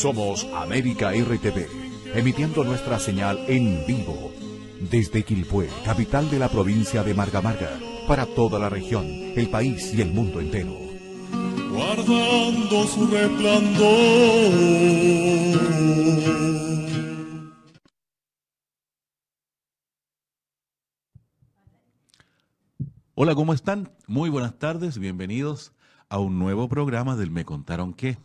Somos América RTV, emitiendo nuestra señal en vivo desde Quilpué, capital de la provincia de Marga Marga, para toda la región, el país y el mundo entero. Guardando su resplandor. Hola, ¿cómo están? Muy buenas tardes, bienvenidos a un nuevo programa del Me Contaron Qué.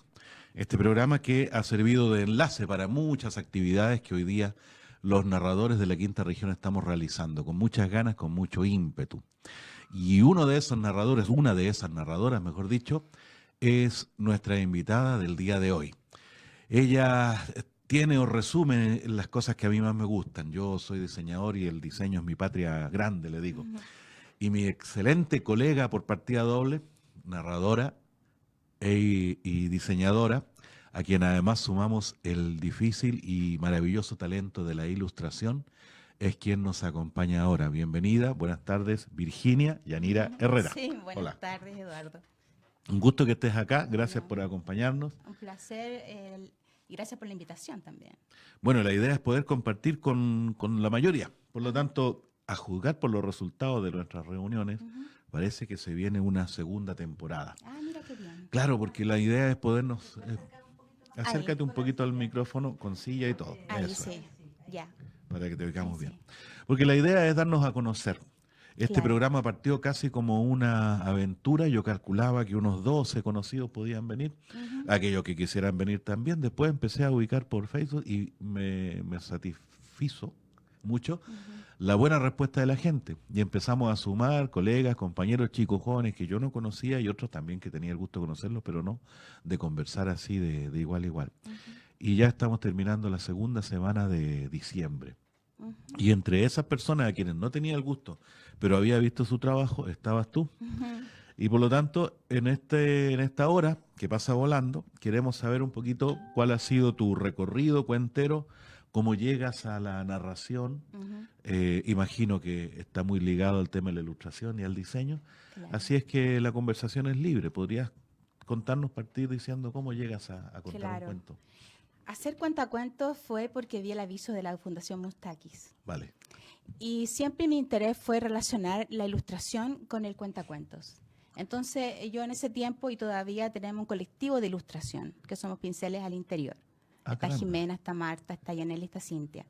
Este programa que ha servido de enlace para muchas actividades que hoy día los narradores de la Quinta Región estamos realizando, con muchas ganas, con mucho ímpetu. Y uno de esos narradores, una de esas narradoras, mejor dicho, es nuestra invitada del día de hoy. Ella tiene o resume las cosas que a mí más me gustan. Yo soy diseñador y el diseño es mi patria grande, le digo. Y mi excelente colega por partida doble, narradora y diseñadora, a quien además sumamos el difícil y maravilloso talento de la ilustración, es quien nos acompaña ahora. Bienvenida, buenas tardes, Virginia Yanira Herrera. Sí, buenas Hola. tardes, Eduardo. Un gusto que estés acá, gracias por acompañarnos. Un placer y gracias por la invitación también. Bueno, la idea es poder compartir con la mayoría. Por lo tanto, a juzgar por los resultados de nuestras reuniones, parece que se viene una segunda temporada. Ah, mira qué bien. Claro, porque la idea es podernos... acércate un poquito al micrófono con silla y todo. Ahí Eso, sí, ya. para que te oigamos Sí. bien. Porque la idea es darnos a conocer. Este Claro. programa partió casi como una aventura. Yo calculaba que unos 12 conocidos podían venir. Aquellos que quisieran venir también. Después empecé a ubicar por Facebook y me satisfizo mucho la buena respuesta de la gente. Y empezamos a sumar colegas, compañeros, chicos jóvenes que yo no conocía y otros también que tenía el gusto de conocerlos, pero no de conversar así de igual a igual. Y ya estamos terminando la segunda semana de diciembre. Y entre esas personas a quienes no tenía el gusto, pero había visto su trabajo, estabas tú. Y por lo tanto, en esta hora que pasa volando, queremos saber un poquito cuál ha sido tu recorrido cuentero, cómo llegas a la narración. Imagino que está muy ligado al tema de la ilustración y al diseño. Claro. Así es que la conversación es libre. ¿Podrías contarnos, partir diciendo cómo llegas a contar Claro. un cuento? Hacer cuentacuentos fue porque vi el aviso de la Fundación Mustakis. Vale. Y siempre mi interés fue relacionar la ilustración con el cuentacuentos. Entonces, yo en ese tiempo y todavía tenemos un colectivo de ilustración, que somos pinceles al interior. Ah, Está caramba. Jimena, está Marta, está Yaneli, está Cintia.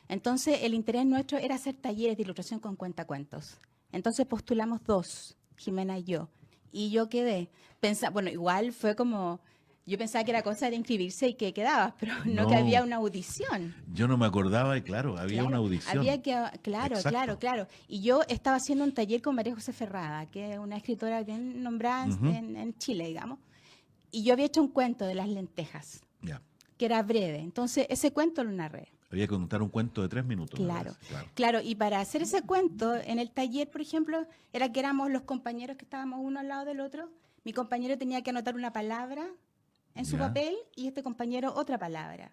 Entonces, el interés nuestro era hacer talleres de ilustración con cuentacuentos. Entonces, postulamos 2, Jimena y yo. Y yo quedé. Bueno, igual fue como... Yo pensaba que era cosa de inscribirse y que quedabas, pero no que No. había una audición. Yo no me acordaba y claro, había Claro, una audición. había que, claro, Exacto. claro. Y yo estaba haciendo un taller con María José Ferrada, que es una escritora bien nombrada en Chile, digamos. Y yo había hecho un cuento de las lentejas, Ya. que era breve. Entonces, ese cuento lo narré. Había que contar un cuento de 3 minutos. me Claro, parece. claro. Y para hacer ese cuento, en el taller, por ejemplo, era que éramos los compañeros que estábamos uno al lado del otro. Mi compañero tenía que anotar una palabra en su Ya. papel y este compañero otra palabra.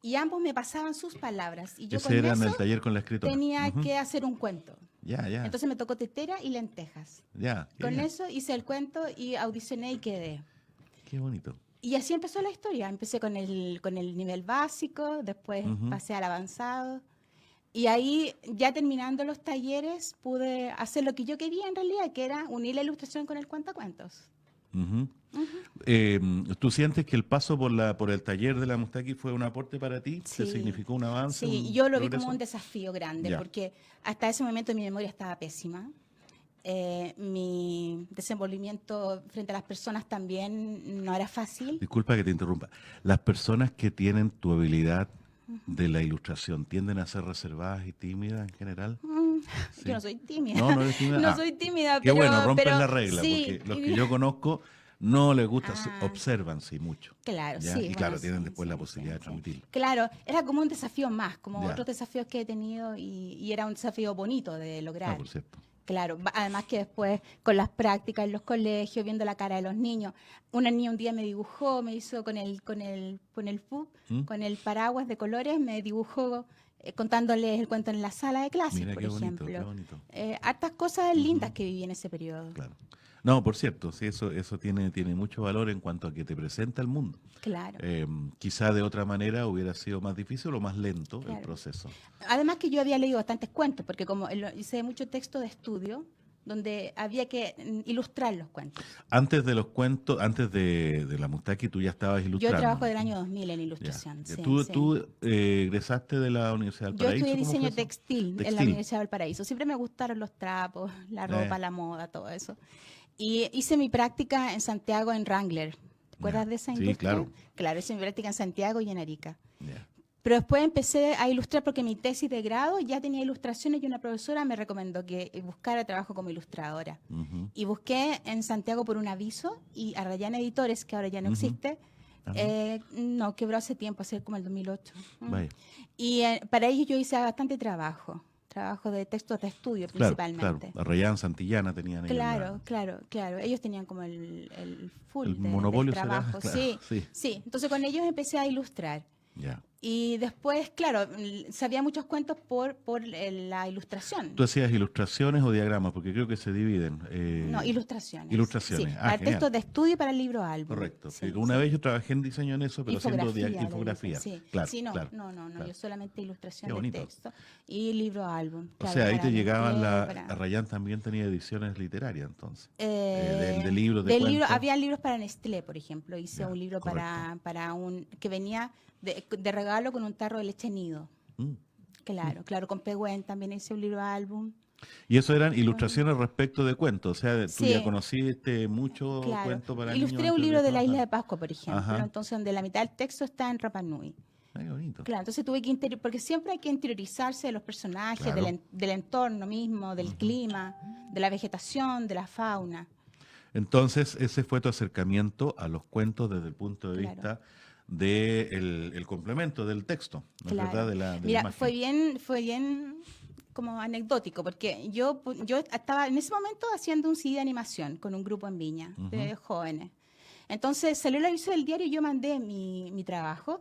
Y ambos me pasaban sus palabras. Y yo Ese con era en eso el taller con la escritora. tenía Ujú. que hacer un cuento. Ya. Entonces me tocó tetera y lentejas. Ya. Qué Con bien. eso hice el cuento y audicioné y quedé. Qué bonito. Y así empezó la historia. Empecé con el nivel básico, después Ujú. pasé al avanzado. Y ahí, ya terminando los talleres, pude hacer lo que yo quería en realidad, que era unir la ilustración con el cuentacuentos. Ujú. ¿Tú sientes que el paso por el taller de la Mustaki fue un aporte para ti? ¿Te Sí. significó un avance? Sí, un yo lo vi progreso? como un desafío grande, Ya. porque hasta ese momento mi memoria estaba pésima. Mi desenvolvimiento frente a las personas también no era fácil. Disculpa que te interrumpa. Las personas que tienen tu habilidad de la ilustración tienden a ser reservadas y tímidas en general. Sí. Yo no soy tímida. No, no eres tímida. No Ah, soy tímida, qué pero... bueno, rompes pero la regla, sí, porque los que yo conozco no les gusta, Ah. observan sí mucho. Claro, ¿ya? sí. Y bueno, claro, tienen sí, después la sí, posibilidad de sí. transmitirlo. Claro, era como un desafío más, como Ya. otros desafíos que he tenido y era un desafío bonito de lograr. Ah, por cierto. Claro, además que después con las prácticas en los colegios, viendo la cara de los niños, una niña un día me dibujó, me hizo con el pu, con el paraguas de colores, me dibujó contándoles el cuento en la sala de clases, Mira por qué bonito, ejemplo. qué bonito. Hartas cosas lindas que viví en ese periodo. Claro. No, por cierto, sí, eso tiene mucho valor en cuanto a que te presenta el mundo. Claro, Quizá de otra manera hubiera sido más difícil o más lento el claro. proceso. Además que yo había leído bastantes cuentos, porque como hice mucho texto de estudio, donde había que ilustrar los cuentos. Antes de los cuentos, antes de la Mustaki, tú ya estabas Yo trabajo ilustrando. del año 2000 en Ya. ilustración, Ya. sí, ¿Tú, sí. tú egresaste de la Universidad del Yo estudié Paraíso? ¿Cómo fue diseño eso? textil en la Textil. Universidad del Paraíso. Siempre me gustaron los trapos, la ropa, Eh, la moda, todo eso. Y hice mi práctica en Santiago en Wrangler. ¿Te acuerdas ya. de esa Sí, industria? claro. Claro, hice mi práctica en Santiago y en Arica. Ya. Pero después empecé a ilustrar porque mi tesis de grado ya tenía ilustraciones y una profesora me recomendó que buscara trabajo como ilustradora. Ujú, Y busqué en Santiago por un aviso y Arrayán Editores, que ahora ya no ujú. existe, Ajá. no, quebró hace tiempo, hace como el 2008. Vaya. Y para ello yo hice bastante trabajo de textos de estudio Claro, claro. principalmente. Arrayán, Santillana tenían ellos Claro. Ellos tenían como el full el del monopolio, ¿será? trabajo. Claro, Sí, sí. sí. Entonces con ellos empecé a ilustrar. Ya. Y después, claro, sabía muchos cuentos por la ilustración. ¿Tú hacías ilustraciones o diagramas? Porque creo que se dividen. No, ilustraciones. Ilustraciones. Sí, Ah, para genial. textos de estudio y para el libro álbum. Correcto. Sí, Sí, una sí. vez yo trabajé en diseño en eso, pero haciendo Infografía, infografía. sí. Claro, Sí, no, claro. no, claro. yo solamente ilustración Qué de bonito. texto y libro álbum. O Claro, sea, ahí para te el llegaban empleo, para... Arrayán también tenía ediciones literarias, entonces. Eh, De libros, de del libro, cuentos. había libros para Nestlé, por ejemplo. Hice Ya, un libro correcto. para un que venía de regalo con un tarro de leche nido. Mm. Claro, con Pehuen también hice un libro álbum. Y eso eran Bueno, ilustraciones respecto de cuentos. O sea, tú ya sí, conociste mucho claro. cuento para niños Ilustré un antes de libro de la Isla trabajar. de Pascua, por ejemplo, Ajá. entonces donde la mitad del texto está en Rapa Nui. Ay, qué bonito. Claro, entonces tuve que porque siempre hay que interiorizarse de los personajes, Claro. del entorno mismo, del clima, de la vegetación, de la fauna. Entonces, ese fue tu acercamiento a los cuentos desde el punto de Claro. vista del el complemento del texto, ¿no es verdad? Claro. De la Mira, imagen. fue bien como anecdótico, porque yo estaba en ese momento haciendo un CD de animación con un grupo en Viña de jóvenes. Entonces salió el aviso del diario y yo mandé mi trabajo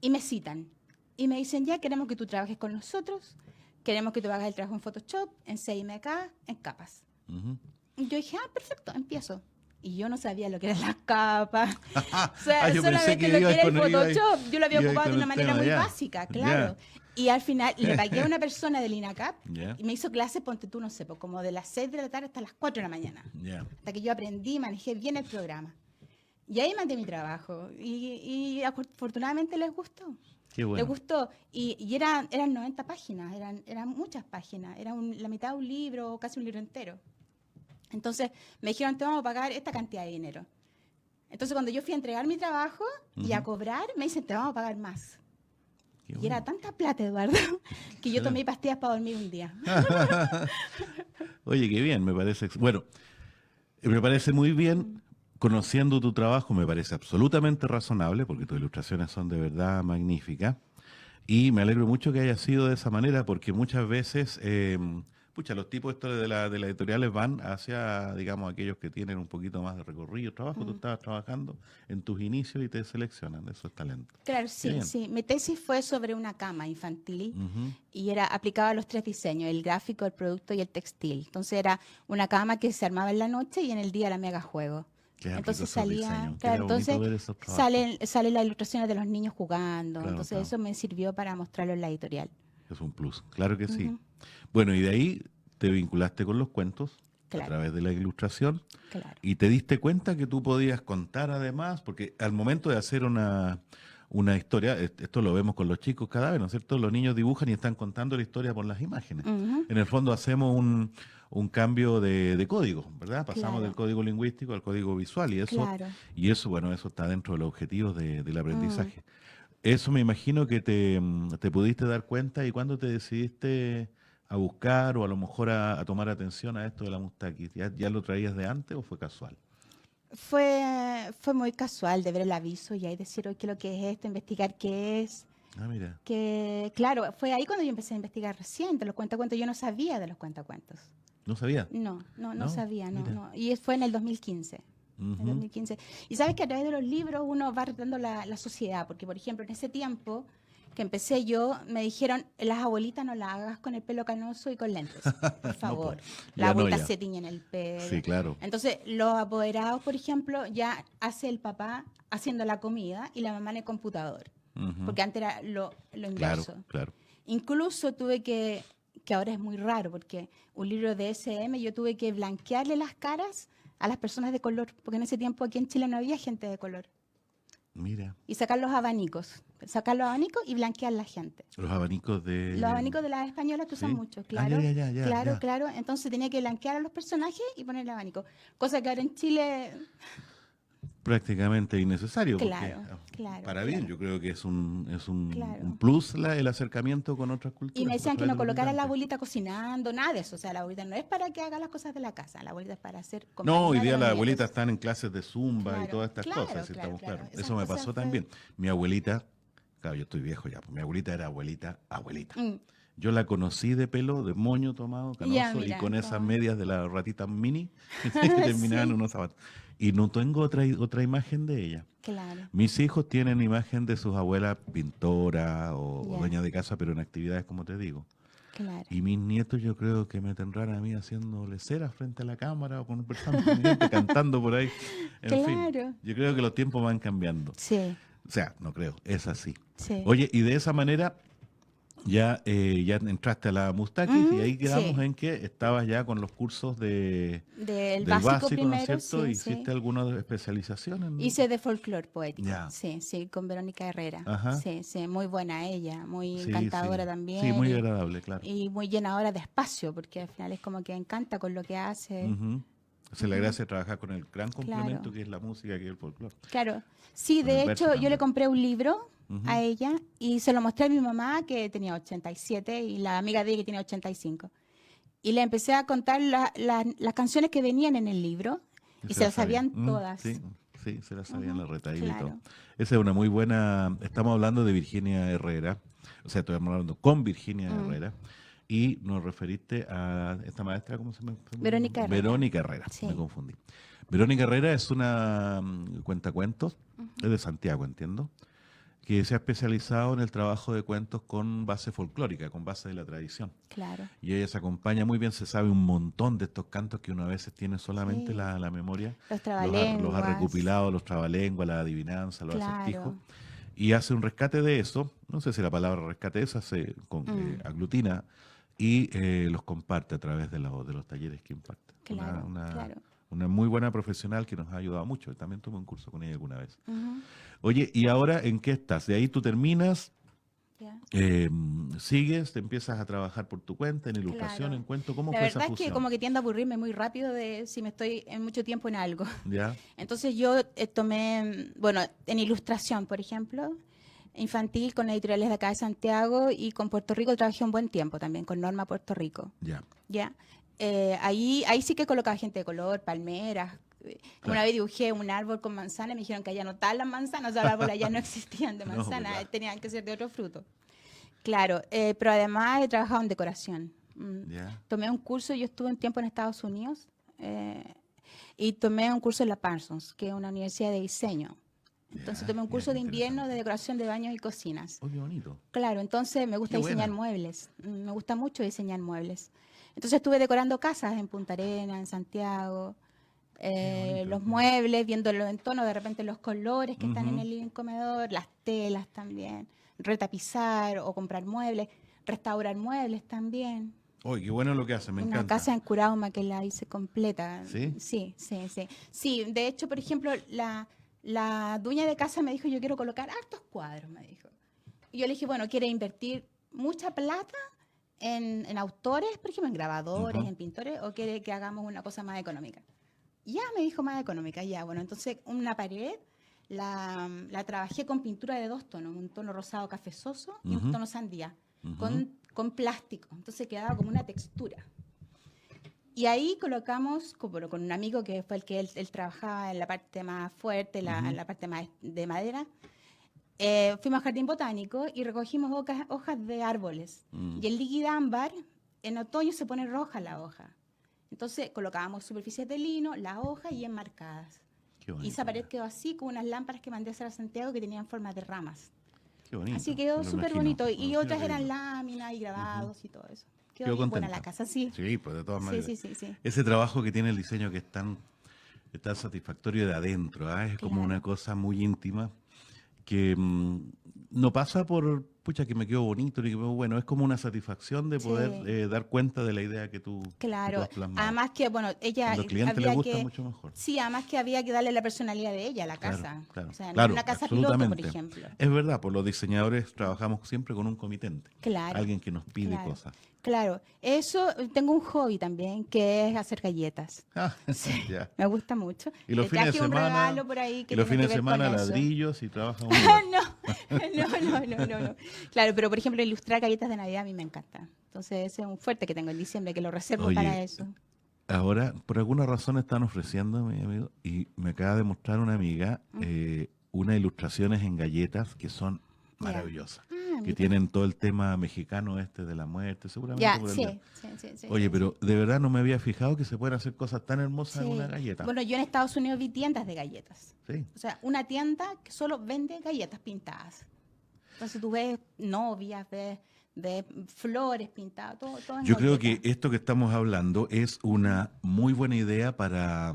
y me citan. Y me dicen, ya queremos que tú trabajes con nosotros, queremos que tú hagas el trabajo en Photoshop, en CMYK, en capas. Ujú. Y yo dije, perfecto, empiezo. Y yo no sabía lo que eran las capas. O sea, Ah, yo pensé solamente que lo que ibas era el con- ibas- Photoshop, yo lo había ibas ocupado con de una el manera tema, muy ya. básica, claro. Y al final le pagué a una persona del INACAP Ya. y me hizo clases, ponte tú, no sé, pues, como de las 6 de la tarde hasta las 4 de la mañana. Ya. Hasta que yo aprendí, manejé bien el programa. Y ahí mandé mi trabajo. Y afortunadamente les gustó. Qué Les bueno. gustó. Y eran 90 páginas, eran muchas páginas. Era la mitad de un libro, casi un libro entero. Entonces me dijeron, te vamos a pagar esta cantidad de dinero. Entonces cuando yo fui a entregar mi trabajo y a cobrar, me dicen, te vamos a pagar más. Qué Y bueno. era tanta plata, Eduardo, que yo tomé pastillas para dormir un día. Oye, qué bien, me parece. Bueno, me parece muy bien. Conociendo tu trabajo, me parece absolutamente razonable, porque tus ilustraciones son de verdad magníficas. Y me alegro mucho que haya sido de esa manera, porque muchas veces, los tipos estos de las editoriales van hacia, digamos, aquellos que tienen un poquito más de recorrido, trabajo. Tú estabas trabajando en tus inicios y te seleccionan, eso es talento. Claro, Qué sí, bien. sí. Mi tesis fue sobre una cama infantil Ujú. y era aplicaba a los 3 diseños, el gráfico, el producto y el textil. Entonces era una cama que se armaba en la noche y en el día era mega juego. Qué rico Entonces esos salía, diseños, claro, era bonito entonces ver esos trabajos. salen las ilustraciones de los niños jugando. Claro, Entonces claro. eso me sirvió para mostrarlo en la editorial. Es un plus, claro que sí. Ujú. Bueno, y de ahí te vinculaste con los cuentos a Claro. través de la ilustración Claro. y te diste cuenta que tú podías contar además, porque al momento de hacer una historia, esto lo vemos con los chicos cada vez, ¿no es cierto? Los niños dibujan y están contando la historia por las imágenes. Ujú. En el fondo hacemos un cambio de código, ¿verdad? Pasamos Claro. del código lingüístico al código visual Claro. y eso, bueno, eso está dentro de los objetivos del aprendizaje. Mm. Eso me imagino que te pudiste dar cuenta y cuando te decidiste a buscar o a lo mejor a tomar atención a esto de la Mustaki, ¿ya lo traías de antes o fue casual? Fue muy casual de ver el aviso y ahí decir, oye, ¿qué es lo que es esto? Investigar qué es. Ah, mira. Que, claro, fue ahí cuando yo empecé a investigar recién de los cuentacuentos. Yo no sabía de los cuentacuentos. No sabía. No sabía, Mira. no. Y fue en el 2015. En el Ujú. 2015. Y sabes que a través de los libros uno va retratando la sociedad, porque por ejemplo en ese tiempo que empecé yo, me dijeron, las abuelitas no las hagas con el pelo canoso y con lentes, por favor. ya Las no, abuelitas ya. se tiñen el pelo. Sí, claro. Entonces, los apoderados, por ejemplo, ya hace el papá haciendo la comida y la mamá en el computador. Ujú. Porque antes era lo Claro, inverso. claro. Incluso tuve que ahora es muy raro, porque un libro de SM yo tuve que blanquearle las caras a las personas de color, porque en ese tiempo aquí en Chile no había gente de color. Mira, Y sacar los abanicos y blanquear la gente. los abanicos de... Los abanicos de las españolas que usan ¿Sí? mucho, Ah, claro. ya, claro, ya. claro. Entonces tenía que blanquear a los personajes y ponerle abanico. Cosa que ahora en Chile, Prácticamente innecesario, claro, porque claro. para bien, claro. yo creo que es Claro. un plus el acercamiento con otras culturas. Y me decían a que través no de los colocara a la migrantes. abuelita cocinando, nada de eso. O sea, la abuelita no es para que haga las cosas de la casa, la abuelita es para hacer No, compañía hoy de día los las nietos. abuelitas están en clases de zumba y Claro, todas estas claro, cosas, si claro, estamos claro. claros. Esas Eso me cosas pasó fue- también. Mi abuelita, claro, yo estoy viejo ya, pues mi abuelita era abuelita. Mm. Yo la conocí de pelo, de moño tomado, canoso, Ya, y mira, con esas cómo- medias de las ratitas mini que terminaban en Sí. unos zapatos. Y no tengo otra imagen de ella. Claro, Mis hijos tienen imagen de sus abuelas pintoras o Ya. dueñas de casa, pero en actividades como te digo. claro. Y mis nietos yo creo que me tendrán a mí haciendo leceras frente a la cámara o conversando con gente, cantando por ahí. En fin, Claro. yo creo que los tiempos van cambiando. Sí, O sea, no creo, es así. sí. Oye, y de esa manera ya entraste a la Mustakis y ahí quedamos Sí. en que estabas ya con los cursos Del del básico, ¿no es primero, cierto? sí, ¿Hiciste sí. alguna especialización en...? Hice de folclore poético, Ya. sí, sí, con Verónica Herrera. Ajá. Sí, sí, muy buena ella, muy Sí, encantadora sí. también. Sí, muy agradable, claro. Y muy llenadora de espacio, porque al final es como que encanta con lo que hace. Ujú. Esa es la gracia de trabajar con el gran complemento Claro. que es la música, que es el folclore. Claro. Sí, Con el de verso hecho, yo también. le compré un libro Ujú. a ella y se lo mostré a mi mamá, que tenía 87, y la amiga de ella, que tiene 85. Y le empecé a contar las canciones que venían en el libro y se las sabían todas. Sí, sí, se las sabían la retaíla y claro. todo. Esa es una muy buena... Estamos hablando de Virginia Herrera, o sea, estoy hablando con Virginia Herrera, y nos referiste a esta maestra, ¿cómo se llama? Verónica Herrera. Verónica Herrera, Sí. me confundí. Verónica Herrera es una cuentacuentos, es de Santiago, entiendo, que se ha especializado en el trabajo de cuentos con base folclórica, con base de la tradición. Claro. Y ella se acompaña muy bien, se sabe un montón de estos cantos que uno a veces tiene solamente Sí. la memoria. Los Los ha trabalenguas. recopilado, los trabalenguas, la adivinanza, los Claro. acertijos. Y hace un rescate de eso, no sé si la palabra rescate es, hace, aglutina y los comparte a través de los talleres que imparte. Claro, claro. Una muy buena profesional que nos ha ayudado mucho. También tuve un curso con ella alguna vez. Ujú. Oye, ¿y ahora en qué estás? De ahí tú terminas, Ya. sigues, te empiezas a trabajar por tu cuenta, en ilustración, Claro. en cuento. ¿Cómo La fue esa verdad es fusión? que como que tiendo a aburrirme muy rápido de si me estoy en mucho tiempo en algo. ¿Ya? Entonces yo tomé, bueno, en ilustración, por ejemplo, infantil con editoriales de acá de Santiago, y con Puerto Rico trabajé un buen tiempo también, con Norma Puerto Rico. Ya. ¿Ya? Ahí sí que colocaba gente de color, palmeras. Claro. Una vez dibujé un árbol con manzana y me dijeron que allá no estaban las manzanas, o sea, los árboles allá no existían de No, manzana, ¿verdad? tenían que ser de otro fruto. Claro, pero además he trabajado en decoración. Ya. Tomé un curso, yo estuve un tiempo en Estados Unidos, y tomé un curso en la Parsons, que es una universidad de diseño. Entonces Ya, tomé un ya, curso qué de invierno interesante. de decoración de baños y cocinas. Oh, qué bonito. Claro, entonces me gusta Qué diseñar buena. muebles, me gusta mucho diseñar muebles. Entonces estuve decorando casas en Punta Arenas, en Santiago, bonito, los sí. muebles, viendo los entonos, de repente los colores que están en Ujú. el living comedor, las telas también, retapizar o comprar muebles, restaurar muebles también. Oye, qué bueno lo que hace, me Una encanta. casa en Curauma que la hice completa. ¿Sí? Sí, sí, sí. Sí, de hecho, por ejemplo, la dueña de casa me dijo, yo quiero colocar hartos cuadros, me dijo. Y yo le dije, bueno, ¿quiere invertir mucha plata en autores, por ejemplo, en grabadores, Ujú. en pintores, o quiere que hagamos una cosa más económica? Ya, me dijo, más económica, ya. Bueno, entonces una pared la trabajé con pintura de 2 tonos, un tono rosado cafezoso y Ujú. un tono sandía, Ujú. con plástico. Entonces quedaba como una textura. Y ahí colocamos, como con un amigo que fue el que él trabajaba en la parte más fuerte, la parte más de madera, fuimos al jardín botánico y recogimos hojas de árboles. Y el líquido ámbar, en otoño se pone roja la hoja. Entonces colocábamos superficies de lino, la hoja y enmarcadas. Qué Y bonito, esa pared quedó así, con unas lámparas que mandé a hacer a Santiago que tenían forma de ramas. Qué bonito. Así quedó me lo súper imagino. bonito. Y Oh, otras qué eran lindo. láminas y grabados y todo eso. Quedó Quedó bien buena contenta. la casa, sí. Sí, pues de todas Sí, maneras. sí, sí, sí. Ese trabajo que tiene el diseño que es tan satisfactorio de adentro, ¿ah? Es como una Claro. cosa muy íntima que no pasa por, pucha, que me quedó bonito, ni que bueno, es como una satisfacción de poder Sí, dar cuenta de la idea que tú claro. has plasmado. Además que, bueno, ella Cuando al cliente le había gusta, que, mucho mejor. sí, además que había que darle la personalidad de ella a la Claro, casa. claro, O sea, no es claro, una casa piloto, por absolutamente. ejemplo. Es verdad, por los diseñadores trabajamos siempre con un comitente, Claro, alguien que nos pide claro, cosas. claro. Eso, tengo un hobby también, que es hacer galletas. Ah, Sí, ya. me gusta mucho. Y los Te fines de traje un semana, regalo por ahí y que los tiene que fines de ver con semana eso. ladrillos y trabaja un Uber. No. Claro, pero por ejemplo, ilustrar galletas de Navidad a mí me encanta. Entonces, ese es un fuerte que tengo en diciembre, que lo reservo para Oye, eso. ahora, por alguna razón están ofreciendo, mi amigo, y me acaba de mostrar una amiga unas ilustraciones en galletas que son Ya. maravillosas, Ah, que mira. tienen todo el tema mexicano este de la muerte, seguramente Ya, por el día. sí. Oye, pero de verdad no me había fijado que se pueden hacer cosas tan hermosas en una Sí. galleta. Bueno, yo en Estados Unidos vi tiendas de galletas. Sí. O sea, una tienda que solo vende galletas pintadas. Entonces tú ves novias, ves flores pintadas, todo en Yo creo que galleta. esto que estamos hablando es una muy buena idea para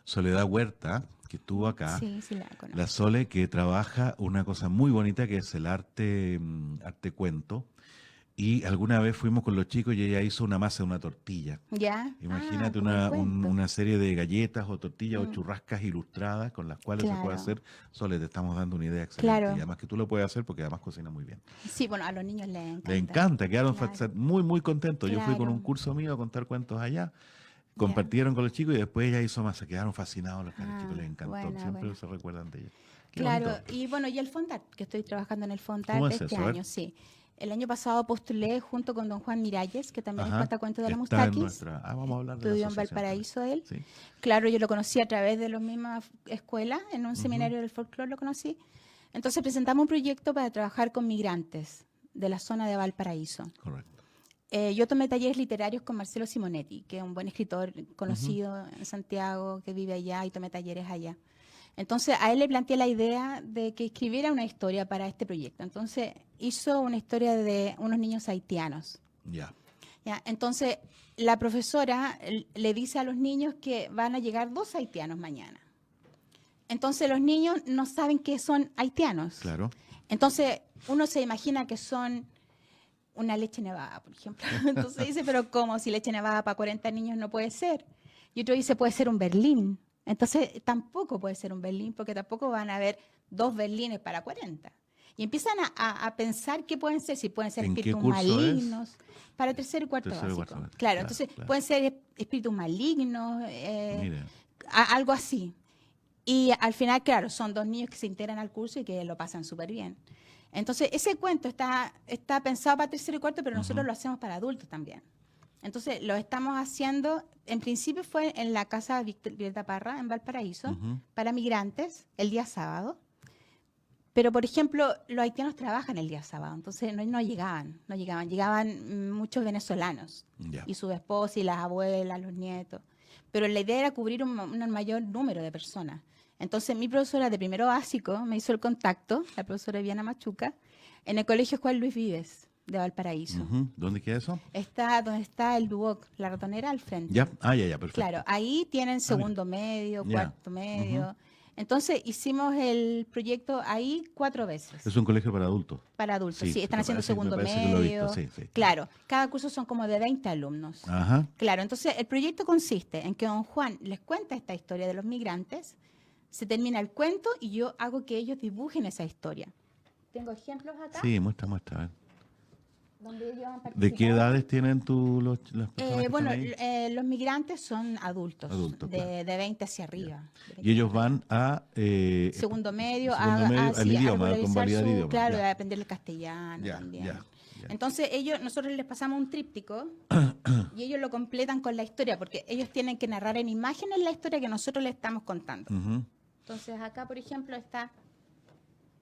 Soledad Huerta, que estuvo acá. Sí, sí la conozco. La Sole que trabaja una cosa muy bonita que es el arte, arte cuento. Y alguna vez fuimos con los chicos y ella hizo una masa de una tortilla. ¿Ya? Imagínate Como el cuento. una serie de galletas o tortillas o Mm, churrascas ilustradas con las cuales se puede claro, hacer. Sole, te estamos dando una idea excelente. Y claro. además que tú lo puedes hacer porque además cocina muy bien. Sí, bueno, a los niños les Le encanta. encanta, quedaron Claro, muy, muy contentos. Yo fui con un claro. curso mío a contar cuentos allá, Ya. compartieron con los chicos y después ella hizo masa. Quedaron fascinados los caros chicos, Ah, les encantó. buena, Siempre buena. se recuerdan de ella. Qué Claro, bonito. y bueno, y el Fondart, que estoy trabajando en el Fondart ¿Cómo es este eso? A ver. año, sí. El año pasado postulé junto con don Juan Miralles, que también es Ajá. cuentacuentos de la Está en Mustaquis. nuestra. Ah, vamos a hablar de la Estudió en asociación también. Valparaíso él. Sí. Claro, yo lo conocí a través de la misma escuela, en un Ujú. seminario del folclore lo conocí. Entonces presentamos un proyecto para trabajar con migrantes de la zona de Valparaíso. Correcto. Yo tomé talleres literarios con Marcelo Simonetti, que es un buen escritor conocido en Santiago, que vive allá, y tomé talleres allá. Entonces a él le planteé la idea de que escribiera una historia para este proyecto. Entonces hizo una historia de unos niños haitianos. Ya. ¿Ya? Entonces la profesora le dice a los niños que van a llegar 2 haitianos mañana. Entonces los niños no saben que son haitianos. Claro. Entonces uno se imagina que son una leche nevada, por ejemplo. Entonces dice, pero ¿cómo? Si leche nevada para 40 niños no puede ser. Y otro dice, puede ser un Berlín. Entonces tampoco puede ser un Berlín, porque tampoco van a haber 2 Berlines para 40. Y empiezan a pensar qué pueden ser, si pueden ser ¿En qué espíritus curso es? malignos, para tercero y cuarto Tercero y básico. cuarto básico. Claro, Claro, entonces claro. pueden ser espíritus malignos, Mire. algo así. Y al final, claro, son 2 niños que se integran al curso y que lo pasan súper bien. Entonces, ese cuento está pensado para tercero y cuarto, pero nosotros lo hacemos para adultos también. Entonces, lo estamos haciendo, en principio fue en la casa Violeta Parra, en Valparaíso, Ujú. para migrantes, el día sábado. Pero, por ejemplo, los haitianos trabajan el día sábado, entonces no llegaban muchos venezolanos, Ya. y su esposa y las abuelas, los nietos. Pero la idea era cubrir un mayor número de personas. Entonces mi profesora de primero básico me hizo el contacto, la profesora Viana Machuca, en el Colegio Juan Luis Vives de Valparaíso. Ujú. ¿Dónde queda eso? Está donde está el Duoc, la ratonera al frente. Ya. Ah, ya, perfecto. Claro, ahí tienen segundo medio, Ya. cuarto medio. Entonces hicimos el proyecto ahí 4 veces. Es un colegio para adultos. Para adultos, Sí, sí, están me haciendo parece- me segundo parece que lo he medio. visto, sí, sí. Claro, cada curso son como de 20 alumnos. Ajá. Claro, entonces el proyecto consiste en que don Juan les cuenta esta historia de los migrantes, se termina el cuento y yo hago que ellos dibujen esa historia. Tengo ejemplos acá Sí, muestra, a ver. donde ellos han ¿De qué participado. edades tienen las personas que Bueno, están ahí? los migrantes son adultos, Adultos, de, claro. de 20 hacia arriba. de 20 Y ellos hacia arriba. van a... Segundo medio, segundo medio, al sí, idioma, a regularizar convalidar su- idioma. claro, Ya. a aprender el castellano Ya, también. ya. Entonces nosotros les pasamos un tríptico y ellos lo completan con la historia, porque ellos tienen que narrar en imágenes la historia que nosotros les estamos contando. Ujú. Entonces acá, por ejemplo,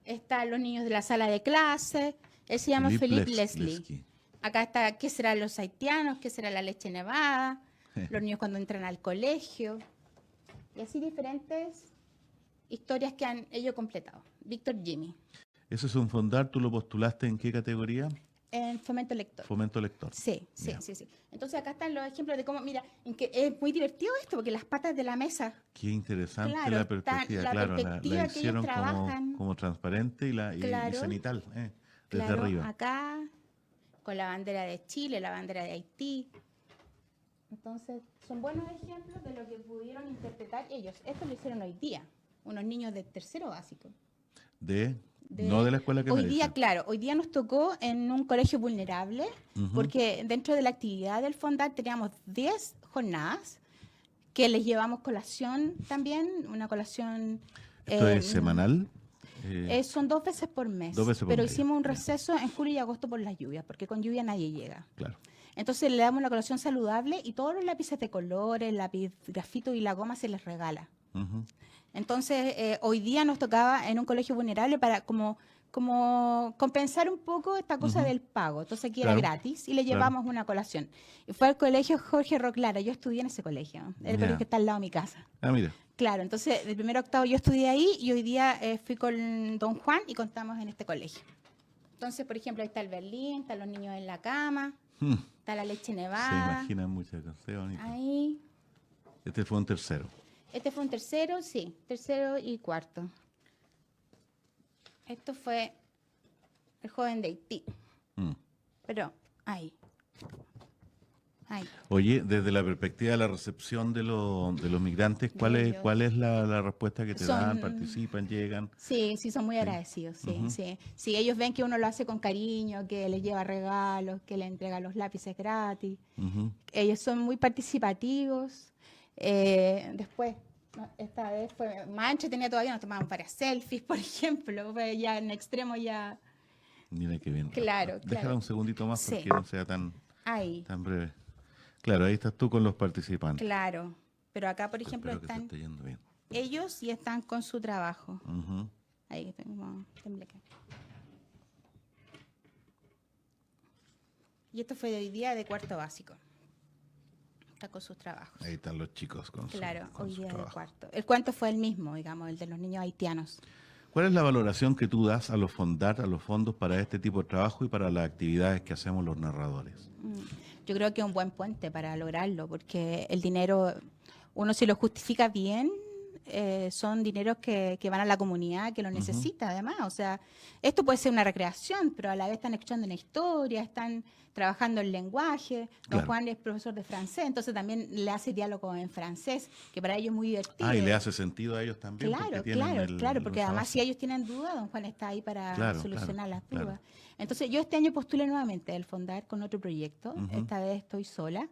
están los niños de la sala de clase. Él se llama Philippe Leslie. Leslie. Acá está qué serán los haitianos, qué será la leche nevada, los niños cuando entran al colegio. Y así diferentes historias que han ellos completado. Víctor Jimmy. Ese es un fondar, ¿tú lo postulaste en qué categoría? En fomento lector. Fomento lector. Sí, sí, Ya. sí, sí. Entonces acá están los ejemplos de cómo, mira, en que es muy divertido esto, porque las patas de la mesa, Qué interesante claro, la están, perspectiva, la claro, perspectiva la que ellos hicieron trabajan, como transparente y claro, cenital, desde claro, arriba. acá, con la bandera de Chile, la bandera de Haití. Entonces, son buenos ejemplos de lo que pudieron interpretar ellos. Esto lo hicieron hoy día, unos niños de tercero básico. No de la escuela que Hoy merece. día, claro, hoy día nos tocó en un colegio vulnerable, Ujú. porque dentro de la actividad del Fondar teníamos 10 jornadas que les llevamos colación también, una colación... ¿Esto es semanal? son 2 veces por mes, 2 veces por pero mes, hicimos un ya. receso en julio y agosto por las lluvias, porque con lluvia nadie llega. Claro. Entonces le damos una colación saludable y todos los lápices de colores, lápiz grafito y la goma se les regala. Ujú. Entonces, hoy día nos tocaba en un colegio vulnerable para como compensar un poco esta cosa Ujú. del pago. Entonces aquí Claro, era gratis y le claro. llevamos una colación. Y fue al colegio Jorge Roclara. Yo estudié en ese colegio, el Ya. colegio que está al lado de mi casa. Ah, mira. Claro, entonces del primero a octavo yo estudié ahí y hoy día fui con don Juan y contamos en este colegio. Entonces, por ejemplo, ahí está el Berlín, están los niños en la cama, Hmm. está la leche Se nevada. imaginan muchas cosas. Qué bonito. Ahí. Este fue un tercero. Este fue un tercero, sí, tercero y cuarto. Esto fue el joven de Haití, Mm. pero ahí. Ahí. Oye, desde la perspectiva de la recepción de los migrantes, ¿cuál es, ellos. cuál es la respuesta que te Son- dan? ¿Participan? ¿Llegan? Sí, sí, son muy agradecidos, sí, Ujú. sí. Sí, ellos ven que uno lo hace con cariño, que les lleva regalos, que le entrega los lápices gratis. Ujú. Ellos son muy participativos. Después, no, esta vez fue mancha, tenía todavía, nos tomamos varias selfies, por ejemplo, fue ya en extremo ya, Mira qué bien. Claro, Déjala claro. un segundito más Sí. porque no sea tan ahí, breve. Claro, ahí estás tú con los participantes. claro. Pero acá, por ejemplo, Espero que se están esté yendo bien. ellos y están con su trabajo. Ujú. Ahí tengo, temblé acá. Y esto fue de hoy día de cuarto básico. Está con sus trabajos. Ahí están los chicos con su, Claro, con hoy su día de trabajo. cuarto. El cuento fue el mismo, digamos, el de los niños haitianos. ¿Cuál es la valoración que tú das a los fondar, a los fondos para este tipo de trabajo y para las actividades que hacemos los narradores? Yo creo que es un buen puente para lograrlo, porque el dinero, uno si lo justifica bien, son dineros que van a la comunidad que lo necesita además. O sea, esto puede ser una recreación, pero a la vez están escuchando una historia, están trabajando el lenguaje. Don Claro. Juan es profesor de francés, entonces también le hace diálogo en francés, que para ellos es muy divertido. Ah, y le hace sentido a ellos también. Claro, porque tienen claro, porque los además avances. si ellos tienen dudas, don Juan está ahí para Claro, solucionar claro, las claro. dudas. Entonces yo este año postulé nuevamente al Fondar con otro proyecto, Ujú. esta vez estoy sola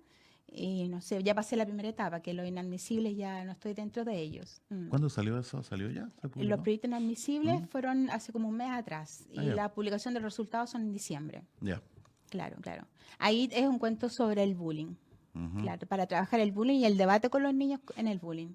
y no sé, ya pasé la primera etapa, que los inadmisibles ya no estoy dentro de ellos. ¿Cuándo salió eso? ¿Salió ya? ¿Se publicó? Los proyectos inadmisibles fueron hace como un mes atrás y Ah, ya. la publicación de los resultados son en diciembre. Ya. Claro, claro. Ahí es un cuento sobre el bullying, Ujú. claro, para trabajar el bullying y el debate con los niños en el bullying.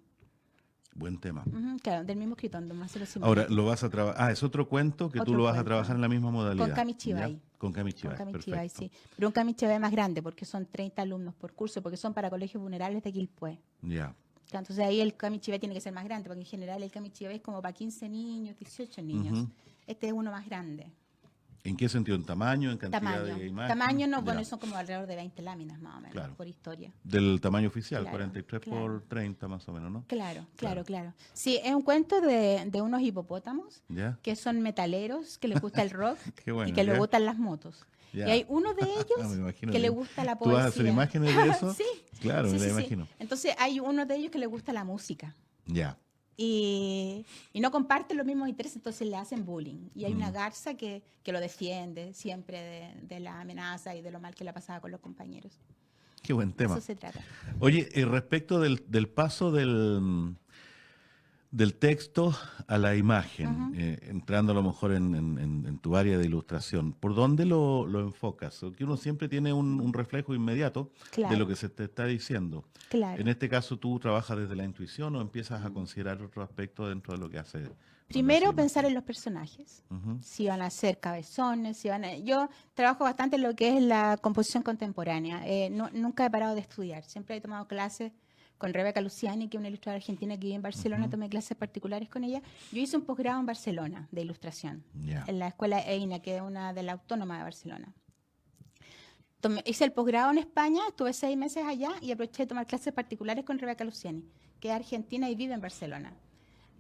Buen tema. Ujú, claro, del mismo escritor, don Marcelo Simón. Ahora, lo vas a trabajar. Ah, es otro cuento que tú Otro lo vas a cuento. trabajar en la misma modalidad. Con Cami Chivay. ¿Ya? Con Cami Chivay, Con Cami Chivay, perfecto. sí. Pero un Cami Chivay más grande, porque son 30 alumnos por curso, porque son para colegios vulnerables de Quilpué. Ya. Entonces ahí el Cami Chivay tiene que ser más grande, porque en general el Cami Chivay es como para 15 niños, 18 niños. Ujú. Este es uno más grande. ¿En qué sentido? ¿En tamaño? ¿En cantidad Tamaño. de imágenes? Tamaño no, Ya. bueno, son como alrededor de 20 láminas más o menos, Claro. por historia. Del tamaño oficial, Claro, 43 claro. por 30 más o menos, ¿no? Claro, Claro. claro, claro. Sí, es un cuento de unos hipopótamos ¿Ya? que son metaleros, que les gusta el rock Qué bueno, y que les ya. gustan las motos. Ya. Y hay uno de Me ellos imagino que le bien. gusta la ¿Tú poesía. vas a hacer imágenes de eso? Sí. Claro, Sí, me sí, la sí. imagino. Entonces hay uno de ellos que le gusta la música Ya. y no comparte los mismos intereses, entonces le hacen bullying. Y hay Mm. una garza que lo defiende siempre de la amenaza y de lo mal que le pasaba con los compañeros. Qué buen tema. Eso se trata. Oye, respecto del paso del texto a la imagen, entrando a lo mejor en tu área de ilustración, ¿por dónde lo enfocas? Porque uno siempre tiene un reflejo inmediato Claro. de lo que se te está diciendo. Claro. En este caso, ¿tú trabajas desde la intuición o empiezas a considerar otro aspecto dentro de lo que hace? Primero pensar en los personajes. Ujú. Si van a ser cabezones, si van a... Yo trabajo bastante en lo que es la composición contemporánea. Nunca he parado de estudiar. Siempre he tomado clases con Rebeca Luciani, que es una ilustradora argentina que vive en Barcelona, tomé clases particulares con ella. Yo hice un posgrado en Barcelona de ilustración, en la escuela EINA, que es una de la Autónoma de Barcelona. Hice el posgrado en España, estuve 6 meses allá y aproveché de tomar clases particulares con Rebeca Luciani, que es argentina y vive en Barcelona.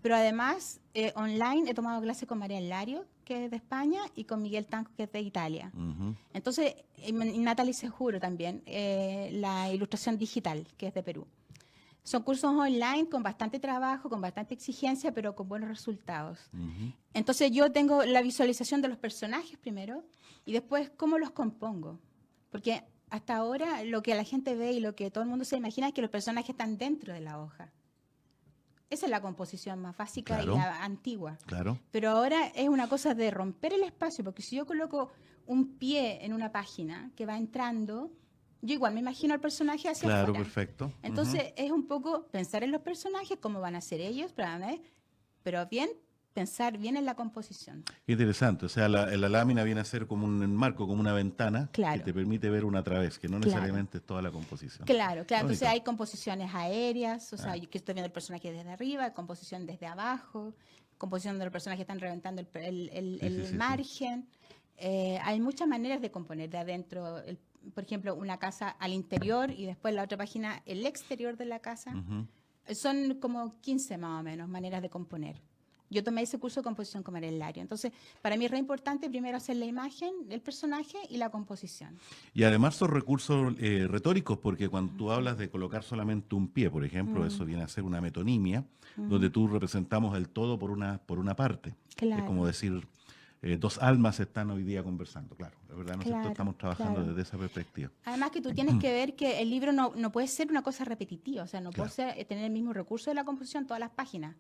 Pero además, online he tomado clases con María Lario, que es de España, y con Miguel Tanco, que es de Italia. Entonces, y Natalie Seguro también, la ilustración digital, que es de Perú. Son cursos online con bastante trabajo, con bastante exigencia, pero con buenos resultados. Entonces, yo tengo la visualización de los personajes primero y después cómo los compongo. Porque hasta ahora lo que la gente ve y lo que todo el mundo se imagina es que los personajes están dentro de la hoja. Esa es la composición más básica y la antigua. Pero ahora es una cosa de romper el espacio, porque si yo coloco un pie en una página que va entrando, yo igual me imagino al personaje hacia afuera. Perfecto. Entonces es un poco pensar en los personajes, cómo van a ser ellos, pero bien pensar bien en la composición. Qué interesante, o sea, la lámina viene a ser como un marco, como una ventana que te permite ver una a través, que no necesariamente es toda la composición. Claro. Entonces hay composiciones aéreas, o sea, yo que estoy viendo el personaje desde arriba, composición desde abajo, composición de los personajes que están reventando el margen. Hay muchas maneras de componer de adentro, por ejemplo, una casa al interior y después la otra página el exterior de la casa. Son como 15 más o menos maneras de componer. Yo tomé ese curso de composición con María Lario. Entonces, para mí es re importante primero hacer la imagen, el personaje y la composición. Y además son recursos retóricos, porque cuando tú hablas de colocar solamente un pie, por ejemplo, eso viene a ser una metonimia, donde tú representamos el todo por una parte. Es como decir, dos almas están hoy día conversando. Claro, la verdad nosotros estamos trabajando desde esa perspectiva. Además que tú tienes que ver que el libro no puede ser una cosa repetitiva, o sea, no puede tener el mismo recurso de la composición en todas las páginas.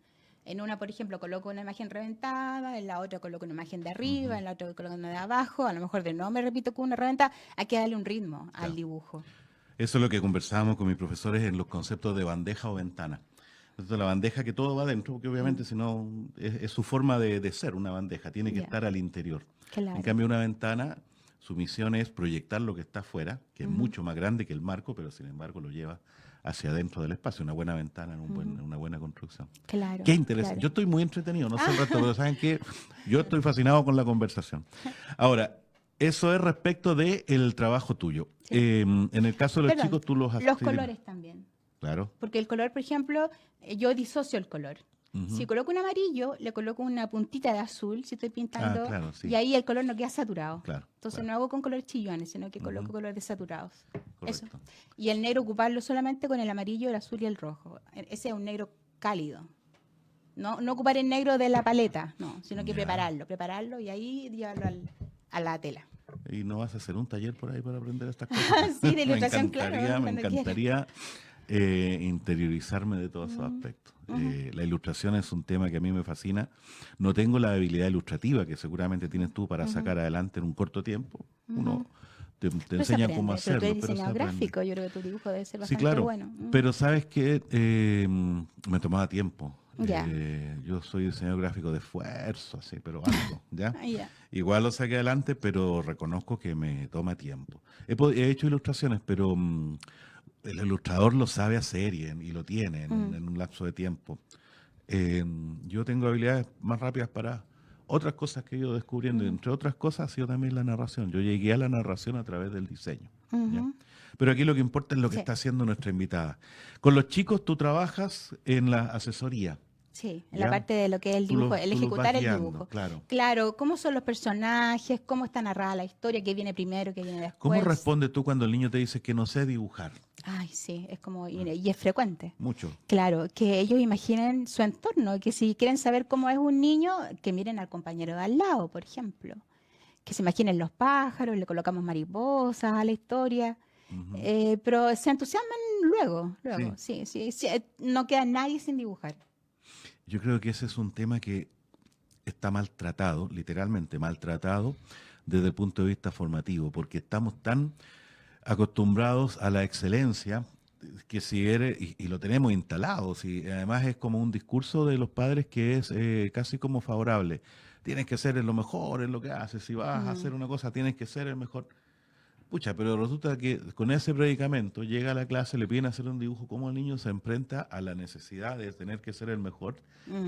En una, por ejemplo, coloco una imagen reventada, en la otra coloco una imagen de arriba, en la otra coloco una de abajo, a lo mejor de no me repito con una reventada, hay que darle un ritmo al dibujo. Eso es lo que conversábamos con mis profesores en los conceptos de bandeja o ventana. Entonces, la bandeja que todo va adentro, porque obviamente si no, es su forma de ser una bandeja, tiene que estar al interior. En cambio, una ventana, su misión es proyectar lo que está afuera, que es mucho más grande que el marco, pero sin embargo lo lleva hacia adentro del espacio, una buena ventana en una buena construcción. Qué interesante. Yo estoy muy entretenido, no sé el resto, pero saben que yo estoy fascinado con la conversación. Ahora, eso es respecto del trabajo tuyo. En el caso de los chicos, tú los haces. Los colores también. Claro. Porque el color, por ejemplo, yo disocio el color. Si coloco un amarillo, le coloco una puntita de azul, si estoy pintando, y ahí el color no queda saturado. Entonces no hago con colores chillones, sino que coloco colores desaturados. Eso. Y el negro ocuparlo solamente con el amarillo, el azul y el rojo. Ese es un negro cálido. No ocupar el negro de la paleta, no, sino que prepararlo y ahí llevarlo a la tela. ¿Y no vas a hacer un taller por ahí para aprender estas cosas? Sí, de ilustración, me encantaría interiorizarme de todos esos aspectos. La ilustración es un tema que a mí me fascina. No tengo la habilidad ilustrativa que seguramente tienes tú para sacar adelante en un corto tiempo. Uno te enseña cómo hacerlo. Pero tú eres diseñador gráfico, yo creo que tu dibujo debe ser bastante bueno. Pero sabes que me tomaba tiempo. Yo soy diseñador gráfico de esfuerzo, así, pero algo, ¿ya? Igual lo saqué adelante, pero reconozco que me toma tiempo. He hecho ilustraciones, pero el ilustrador lo sabe hacer y lo tiene en un lapso de tiempo. Yo tengo habilidades más rápidas para otras cosas que he ido descubriendo. Entre otras cosas ha sido también la narración. Yo llegué a la narración a través del diseño. ¿Ya? Pero aquí lo que importa es lo que está haciendo nuestra invitada. Con los chicos tú trabajas en la asesoría. Sí, en la parte de lo que es el dibujo, el ejecutar el dibujo. Claro, cómo son los personajes, cómo está narrada la historia, qué viene primero, qué viene después. ¿Cómo respondes tú cuando el niño te dice que no sé dibujar? Ay, sí, es como, y es frecuente. Mucho. Claro, que ellos imaginen su entorno, que si quieren saber cómo es un niño, que miren al compañero de al lado, por ejemplo. Que se imaginen los pájaros, le colocamos mariposas a la historia. Pero se entusiasman luego. Sí, no queda nadie sin dibujar. Yo creo que ese es un tema que está maltratado, literalmente maltratado, desde el punto de vista formativo, porque estamos tan acostumbrados a la excelencia que si eres, y lo tenemos instalado, y además es como un discurso de los padres que es casi como favorable. Tienes que ser lo mejor en lo que haces, si vas a hacer una cosa tienes que ser el mejor. Pucha, pero resulta que con ese predicamento llega a la clase, le piden hacer un dibujo, cómo el niño se enfrenta a la necesidad de tener que ser el mejor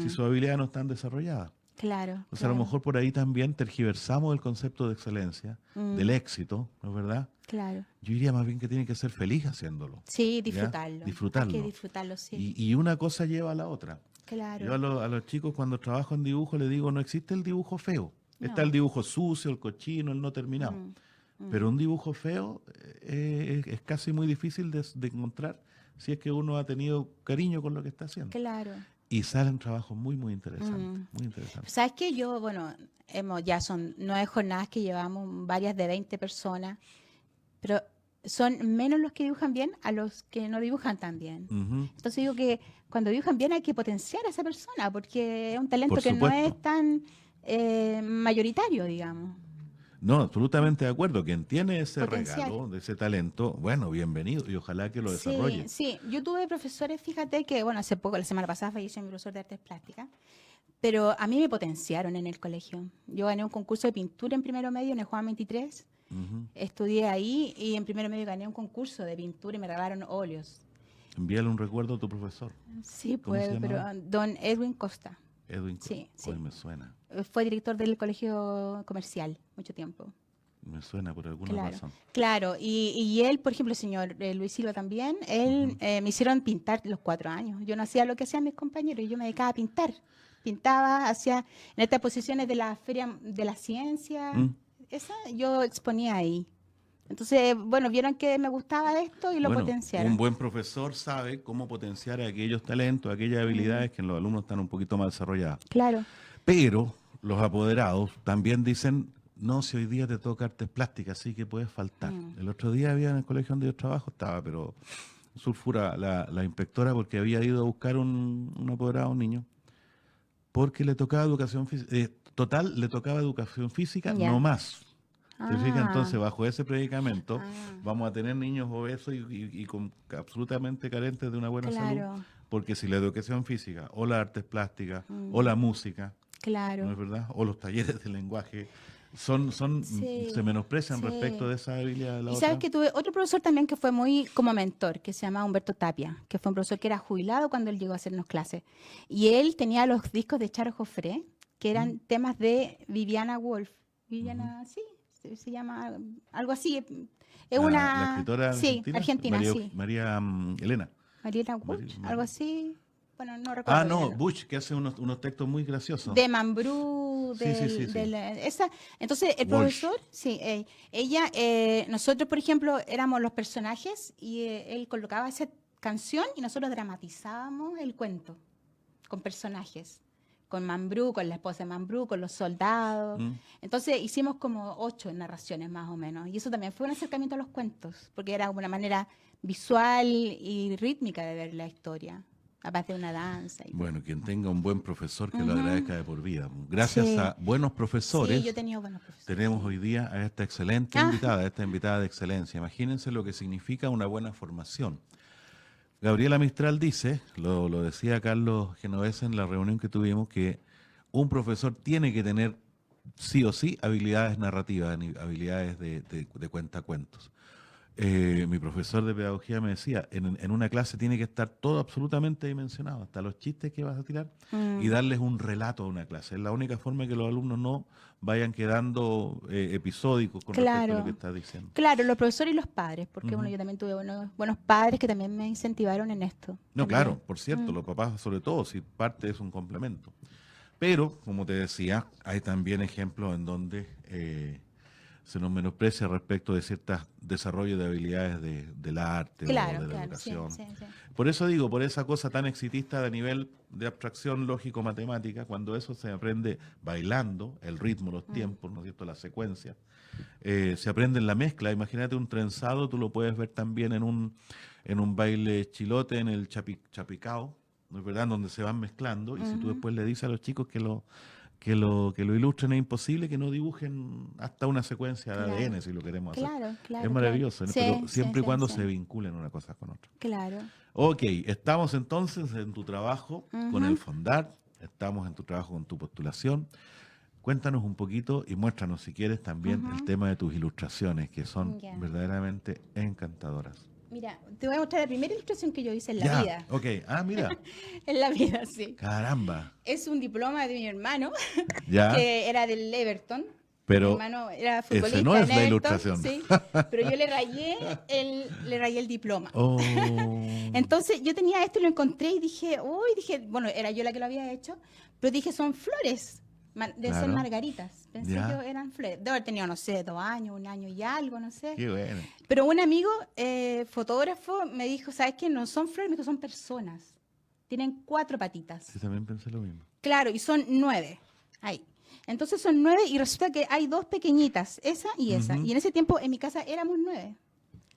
si sus habilidades no están desarrolladas. Claro, O sea, a lo claro, mejor por ahí también tergiversamos el concepto de excelencia, del éxito, ¿no es verdad? claro. Yo diría más bien que tiene que ser feliz haciéndolo. Sí, ¿ya? disfrutarlo. Disfrutarlo. Hay que disfrutarlo, sí. Y una cosa lleva a la otra. Claro. Yo a los chicos cuando trabajo en dibujo les digo, no existe el dibujo feo. Está No. el dibujo sucio, el cochino, el no terminado. Pero un dibujo feo es casi muy difícil de encontrar si es que uno ha tenido cariño con lo que está haciendo. Claro. Y salen trabajos muy, muy interesantes. Muy interesantes. ¿Sabes qué? Yo, bueno, ya son 9 jornadas que llevamos, varias de 20 personas, pero son menos los que dibujan bien a los que no dibujan tan bien. Ujú. Entonces digo que cuando dibujan bien hay que potenciar a esa persona, porque es un talento Por que no supuesto. es tan mayoritario, digamos. No, absolutamente de acuerdo. Quien tiene ese Potencial. regalo, de ese talento, bueno, bienvenido y ojalá que lo desarrolle. Sí, yo tuve profesores, fíjate que, bueno, hace poco, la semana pasada falleció mi profesor de artes plásticas, pero a mí me potenciaron en el colegio. Yo gané un concurso de pintura en primero medio en el Juan 23, Ujú. estudié ahí y en primero medio gané un concurso de pintura y me regalaron óleos. Envíale un recuerdo a tu profesor, Sí, ¿Cómo se pues, pero llamaba? don Edwin Costa. Edwin. Sí, sí. Hoy me suena. Fue director del colegio comercial mucho tiempo. Me suena por alguna Claro, razón. claro. Y él, por ejemplo, el señor Luis Silva también, él me hicieron pintar los 4 años. Yo no hacía lo que hacían mis compañeros, yo me dedicaba a pintar. Pintaba, hacía en estas exposiciones de la Feria de la Ciencia, esa yo exponía ahí. Entonces, bueno, vieron que me gustaba esto y lo Bueno, potenciaron. un buen profesor sabe cómo potenciar aquellos talentos, aquellas habilidades que en los alumnos están un poquito más desarrolladas. Claro, Pero los apoderados también dicen, no, si hoy día te toca artes plásticas, sí que puedes faltar. El otro día había en el colegio donde yo trabajo, estaba, pero sulfura la inspectora porque había ido a buscar un apoderado a un niño, porque le tocaba educación física, total, le tocaba educación física, Ya. no más. ¿Te fijas? Entonces, Ah. bajo ese predicamento, Ah. vamos a tener niños obesos y absolutamente carentes de una buena Claro. salud, porque si la educación física, o las artes plásticas, o la música, claro. ¿no es verdad? O los talleres de lenguaje, Sí, se menosprecian sí. respecto de esa habilidad de la Y otra. sabes que tuve otro profesor también que fue muy como mentor, que se llama Humberto Tapia, que fue un profesor que era jubilado cuando él llegó a hacernos clases. Y él tenía los discos de Charo Joffre, que eran temas de Viviana Woolf. Viviana, sí, se llama algo así. Es La una... escritora sí, argentina, María, sí. María Elena. Mariela Woolf, María- algo así. Bueno, no recuerdo. Ah, no, bien. Bush, que hace unos textos muy graciosos. De Mambrú, Sí, sí, sí, sí. entonces el Walsh. profesor, sí, ella, nosotros por ejemplo éramos los personajes y él colocaba esa canción y nosotros dramatizábamos el cuento con personajes, con Mambrú, con la esposa de Mambrú, con los soldados. Entonces hicimos como 8 narraciones más o menos y eso también fue un acercamiento a los cuentos, porque era una manera visual y rítmica de ver la historia. Aparte de una danza. Y Bueno, quien tenga un buen profesor que lo agradezca de por vida. Gracias Sí. a buenos profesores, Sí, yo he tenido buenos profesores. tenemos hoy día a esta excelente Ah. invitada, a esta invitada de excelencia. Imagínense lo que significa una buena formación. Gabriela Mistral dice, lo decía Carlos Genovese en la reunión que tuvimos, que un profesor tiene que tener sí o sí habilidades narrativas, habilidades de cuentacuentos. Mi profesor de pedagogía me decía, en una clase tiene que estar todo absolutamente dimensionado, hasta los chistes que vas a tirar, y darles un relato a una clase. Es la única forma que los alumnos no vayan quedando episódicos con respecto a Claro. lo que estás diciendo. Claro, los profesores y los padres, porque bueno, yo también tuve buenos padres que también me incentivaron en esto. No, También. claro, por cierto, los papás sobre todo, si parte es un complemento. Pero, como te decía, hay también ejemplos en donde se nos menosprecia respecto de ciertos desarrollos de habilidades del arte Claro, o de la claro, sí, educación. sí, sí. Por eso digo, por esa cosa tan exitista de nivel de abstracción lógico-matemática, cuando eso se aprende bailando, el ritmo, los tiempos, ¿no es cierto?, la secuencia, se aprende en la mezcla. Imagínate un trenzado, tú lo puedes ver también en un baile chilote, en el chapicao, ¿no es verdad?, donde se van mezclando, y si tú después le dices a los chicos que lo ilustren, es imposible que no dibujen hasta una secuencia de Claro. ADN, si lo queremos hacer. Claro, claro. Es maravilloso, ¿no? Sí, Pero sí, siempre y sí, cuando sí. se vinculen una cosa con otra. Claro. Ok, estamos entonces en tu trabajo con el Fondar, estamos en tu trabajo con tu postulación. Cuéntanos un poquito y muéstranos, si quieres, también Ujú. el tema de tus ilustraciones, que son Ya. verdaderamente encantadoras. Mira, te voy a mostrar la primera ilustración que yo hice en la Ya, vida. ok. Ah, mira, En la vida, sí. caramba. Es un diploma de mi hermano, Ya, que era del Everton. Mi pero hermano era ese futbolista no es en la Everton, ilustración. sí, pero yo le rayé el diploma. Oh, Entonces yo tenía esto y lo encontré y dije, uy, dije, bueno, era yo la que lo había hecho, pero dije, son flores, de ser Claro. margaritas. Pensé Ya. que eran flores. Debo haber tenido, no sé, 2 años, 1 año y algo, no sé. qué bueno. Pero un amigo fotógrafo me dijo, ¿sabes qué? No son flores, me dijo, son personas. Tienen 4 patitas. Sí, también pensé lo mismo. Claro, y son 9. Ahí. Entonces son 9 y resulta que hay 2 pequeñitas, esa y esa. Ujú. Y en ese tiempo en mi casa éramos 9.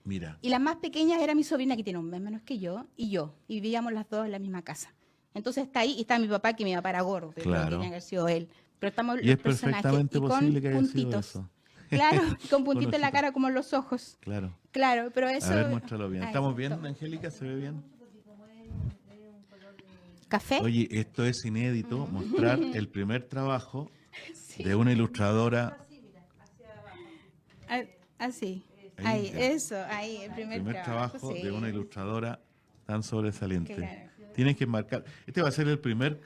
Mira, Y la más pequeña era mi sobrina, que tiene un mes menos que yo, y yo. Y vivíamos las dos en la misma casa. Entonces está ahí y está mi papá, que mi papá era gordo, pero Claro. tenía que haber sido él. Pero estamos y los es personajes perfectamente y con posible que haya sido puntitos. eso. Claro, con puntitos en la ojitos. cara como en los ojos. Claro. Claro, pero eso... A ver, muéstralo bien. Ahí, ¿Estamos bien, toma. Angélica? ¿Se ve bien? ¿Café? Oye, esto es inédito, mostrar el primer trabajo de una ilustradora. Ah, así. Ahí, Ahí, ya. eso, ahí, el El primer, primer trabajo sí. de una ilustradora tan sobresaliente. Claro. Tienes que enmarcar. Este va a ser el primer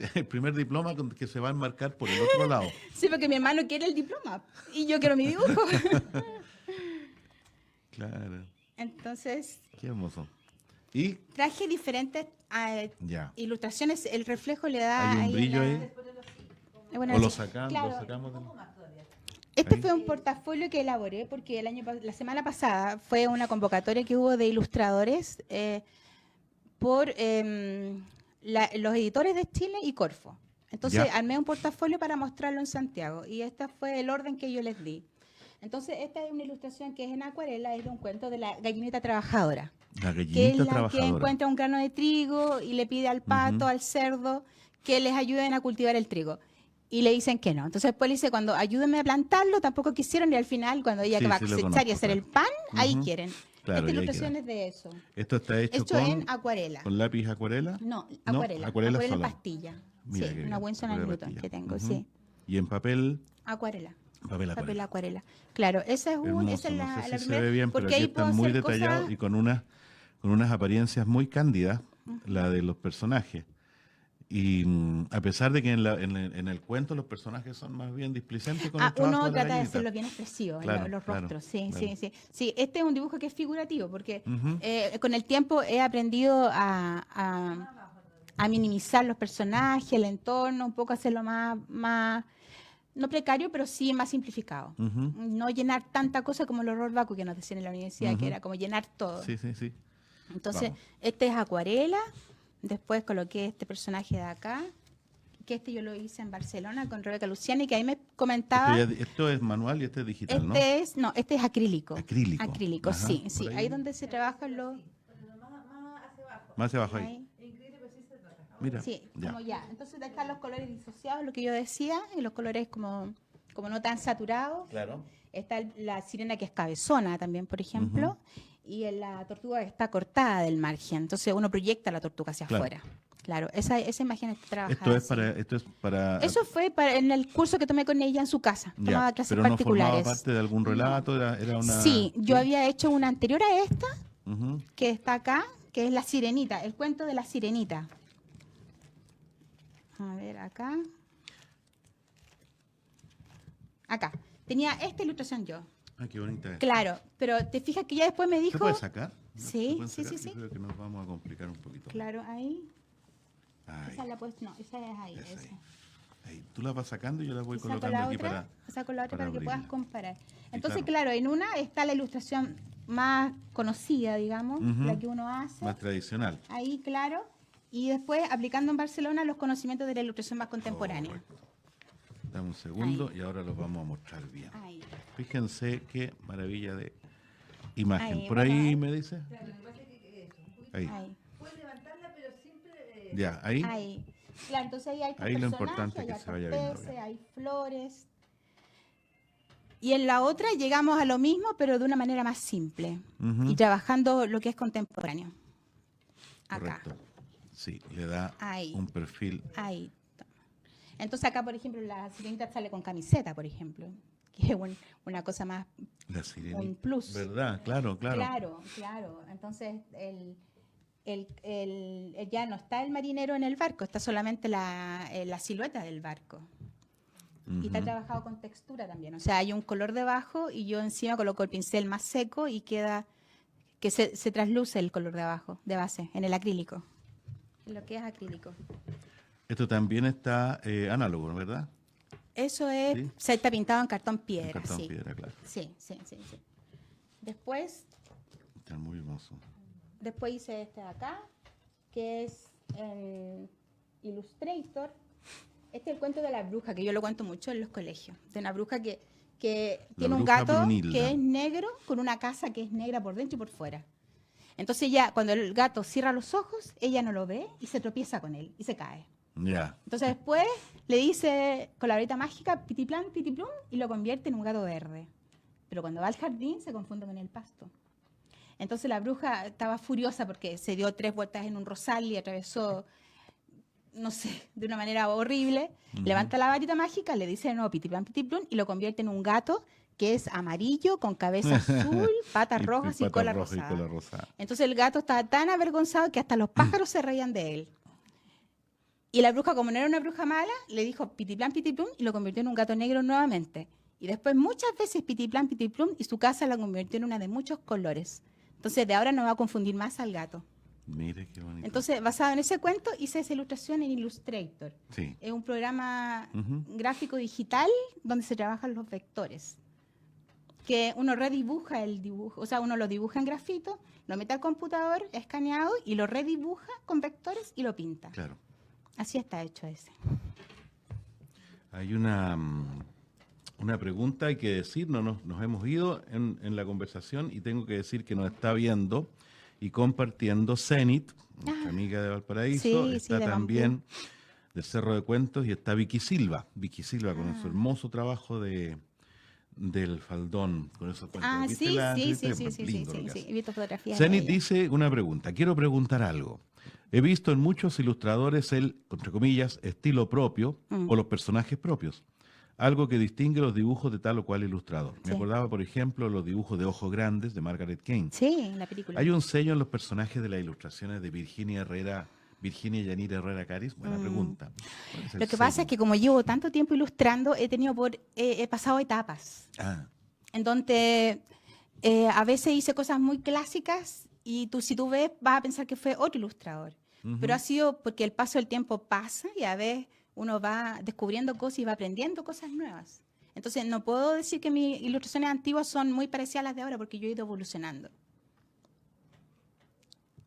diploma que se va a enmarcar por el otro lado. Sí, porque mi hermano quiere el diploma y yo quiero mi dibujo. Claro, Entonces, qué hermoso. Y traje diferentes ya. ilustraciones. El reflejo le da... Hay un ahí brillo la- ahí. bueno, O lo sí, sacamos, claro. lo sacamos del... Este Ahí. fue un portafolio que elaboré porque la semana pasada fue una convocatoria que hubo de ilustradores por los editores de Chile y Corfo. Entonces Ya. armé un portafolio para mostrarlo en Santiago y este fue el orden que yo les di. Entonces esta es una ilustración que es en acuarela, es de un cuento de la gallinita trabajadora, La que es gallinita la que trabajadora. encuentra un grano de trigo y le pide al pato, Ujú. al cerdo, que les ayuden a cultivar el trigo. Y le dicen que no. Entonces después le dice, cuando ayúdenme a plantarlo, tampoco quisieron, y al final, cuando ella Sí, va a sí, lo cosechar y conozco, hacer el claro. pan, ahí Ujú. quieren. Claro, Esta y ahí ilustración queda. es de eso. Esto está hecho En acuarela. con lápiz acuarela. No, No, acuarela. acuarela Acuarela solo. pastilla. Mira Sí, qué una bien, Winsor acuarela Newton pastilla. que tengo, Ujú. sí. Y en papel Acuarela. Papel Papel acuarela. acuarela. Claro, esa es Hermoso, esa es no la, sé la si se primera, ve bien, pero porque aquí ahí está puedo muy hacer detallado cosas. y con unas apariencias muy cándidas, la de los personajes. Y a pesar de que en el cuento los personajes son más bien displicentes con el trabajo Uno de la trata de gallinita. hacerlo bien expresivo, Claro, los claro, rostros, sí, claro. sí, sí. Sí, este es un dibujo que es figurativo, porque Ujú. con el tiempo he aprendido a minimizar los personajes, el entorno, un poco hacerlo más, no precario, pero sí más simplificado. Ujú. No llenar tanta cosa como el horror vacuo que nos decían en la universidad, Ujú. que era como llenar todo. Sí, sí, sí. Entonces, Vamos. este es acuarela, después coloqué este personaje de acá, que este yo lo hice en Barcelona con Rebeca Luciani, que ahí me comentaba... Esto es manual y este es digital, ¿no? Este es acrílico. Acrílico. Acrílico, Ajá, sí, por sí. ahí. Ahí donde se trabajan los... Más hacia abajo ahí. ahí. Mira. Sí, Ya. como ya. Entonces están los colores disociados, lo que yo decía, y los colores como no tan saturados. Claro. Está la sirena que es cabezona también, por ejemplo, y la tortuga que está cortada del margen. Entonces uno proyecta la tortuga hacia Claro. afuera. Claro, esa imagen está trabajada así. Esto es para. Eso fue en el curso que tomé con ella en su casa. Ya, Tomaba clases pero no particulares. formaba parte de algún relato, era una. Sí, yo había hecho una anterior a esta, Ujú. que está acá, que es La Sirenita, el cuento de la Sirenita. A ver, acá. Acá. Tenía esta ilustración yo. Ah, qué bonita es. Claro, pero te fijas que ya después me ¿Se dijo... puede sacar? ¿No? Sí, ¿Se pueden sí, sacar? sí, Yo sí. creo que nos vamos a complicar un poquito. Claro, ahí. Ahí, Esa la puedes... No, esa es ahí. esa Esa. ahí. Ahí. Tú la vas sacando y yo la voy Y saco colocando la aquí otra, para. saco la otra para que abrirla. puedas comparar. Y Entonces, claro. claro, en una está la ilustración más conocida, digamos, Ujú. la que uno hace. Más tradicional. Ahí, claro. Y después aplicando en Barcelona los conocimientos de la ilustración más contemporánea. Correcto. Dame un segundo Ahí. y ahora los vamos a mostrar bien. Ahí. Fíjense qué maravilla de imagen. Ahí, Por bueno, ahí ahí. me dice. Ahí. Ahí. Ya, ahí. Ahí. Claro, entonces ahí hay Ahí lo personajes, importante es que hay se vaya viendo peces, bien. hay flores. Y en la otra llegamos a lo mismo, pero de una manera más simple. Ujú. Y trabajando lo que es contemporáneo. Acá. Correcto. Sí, le da Ahí. un perfil. Ahí. Entonces acá, por ejemplo, la sirenita sale con camiseta, por ejemplo, que es una cosa más, La sirenita. un plus. ¿Verdad? Claro. Claro. Entonces, ya no está el marinero en el barco, está solamente la silueta del barco. Y está trabajado con textura también. O sea, hay un color debajo y yo encima coloco el pincel más seco y queda que se trasluce el color de abajo, de base, en el acrílico. En lo que es acrílico. Esto también está análogo, ¿verdad? Eso es, ¿Sí? se está pintado en cartón piedra. En cartón sí. piedra, claro. Sí. Después Está muy hermoso. hice este de acá, que es en Illustrator. Este es el cuento de la bruja, que yo lo cuento mucho en los colegios. De una bruja que tiene un bruja gato Brunilda. que es negro, con una casa que es negra por dentro y por fuera. Entonces ya, cuando el gato cierra los ojos, ella no lo ve y se tropieza con él y se cae. Ya. Entonces después le dice con la varita mágica, pitiplan, pitiplum, y lo convierte en un gato verde. Pero cuando va al jardín se confunde con el pasto. Entonces la bruja estaba furiosa porque se dio 3 vueltas en un rosal y atravesó, no sé, de una manera horrible. Levanta la varita mágica, le dice no, pitiplan, pitiplum, y lo convierte en un gato que es amarillo, con cabeza azul, patas rojas y patas cola rojas rosada. y cola rosada. Entonces el gato estaba tan avergonzado que hasta los pájaros se reían de él. Y la bruja, como no era una bruja mala, le dijo pitiplan, pitiplum y lo convirtió en un gato negro nuevamente. Y después muchas veces pitiplan, pitiplum y su casa la convirtió en una de muchos colores. Entonces de ahora no va a confundir más al gato. Mire qué bonito. Entonces, basado en ese cuento, hice esa ilustración en Illustrator. Sí. Es un programa Ujú. gráfico digital donde se trabajan los vectores. Que uno redibuja el dibujo, o sea, uno lo dibuja en grafito, lo mete al computador escaneado y lo redibuja con vectores y lo pinta. Claro. Así está hecho ese. Hay una pregunta, hay que decir, nos hemos ido en la conversación y tengo que decir que nos está viendo y compartiendo Zenit, nuestra amiga de Valparaíso, sí, está de también del Cerro de Cuentos y está Vicky Silva con su hermoso trabajo del faldón, con esos cuentos. ¿Viste Sí, la sí, entrevista? sí, sí, Lindo sí, lo que sí, hace. he visto fotografías Zenit de ella. dice una pregunta, quiero preguntar algo. He visto en muchos ilustradores el, entre comillas, estilo propio o los personajes propios, algo que distingue los dibujos de tal o cual ilustrador. Me Sí. acordaba, por ejemplo, los dibujos de Ojos Grandes de Margaret Kane. Sí, en la película. ¿Hay un sello en los personajes de las ilustraciones de Virginia Yanira Herrera Caris? Buena pregunta. ¿Cuál es el Lo que pasa sello? es que como llevo tanto tiempo ilustrando, he pasado etapas. Ah, En donde a veces hice cosas muy clásicas y si tú ves, vas a pensar que fue otro ilustrador. Pero ha sido porque el paso del tiempo pasa y a veces uno va descubriendo cosas y va aprendiendo cosas nuevas. Entonces, no puedo decir que mis ilustraciones antiguas son muy parecidas a las de ahora porque yo he ido evolucionando.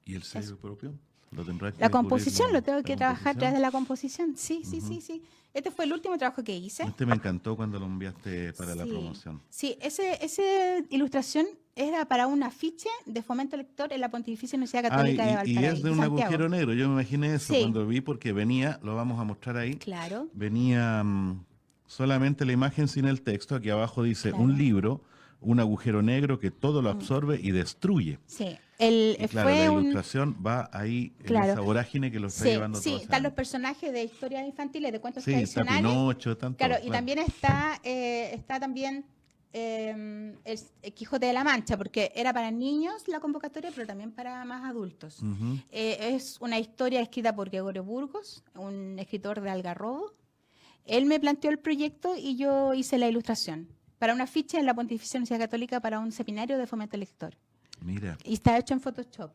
¿y el sello propio? ¿Lo tendrás que La descubrir, composición, no? lo tengo ¿La que trabajar a través composición? de la composición. Sí. Este fue el último trabajo que hice. Este me encantó cuando lo enviaste para la Sí. promoción. Sí, esa ilustración era para un afiche de fomento lector en la Pontificia Universidad Católica de y Valparaíso. es de un Santiago. agujero negro. Yo me imaginé eso Sí. cuando vi porque venía, lo vamos a mostrar ahí. Claro. Venía solamente la imagen sin el texto. Aquí abajo dice Claro. un libro, un agujero negro que todo lo absorbe y destruye. Sí. Y claro, Fue la un... ilustración va ahí en Claro. esa vorágine que lo está Sí, llevando sí, todo ese están los año. personajes de historias infantiles, de cuentos Sí, está tradicionales. Pinocho, tanto. Claro, y bueno. también está también el Quijote de la Mancha, porque era para niños la convocatoria, pero también para más adultos. Ujú. Es una historia escrita por Gregorio Burgos, un escritor de Algarrobo. Él me planteó el proyecto y yo hice la ilustración para una ficha en la Pontificia Universidad Católica para un seminario de fomento lector. Mira, Y está hecho en Photoshop,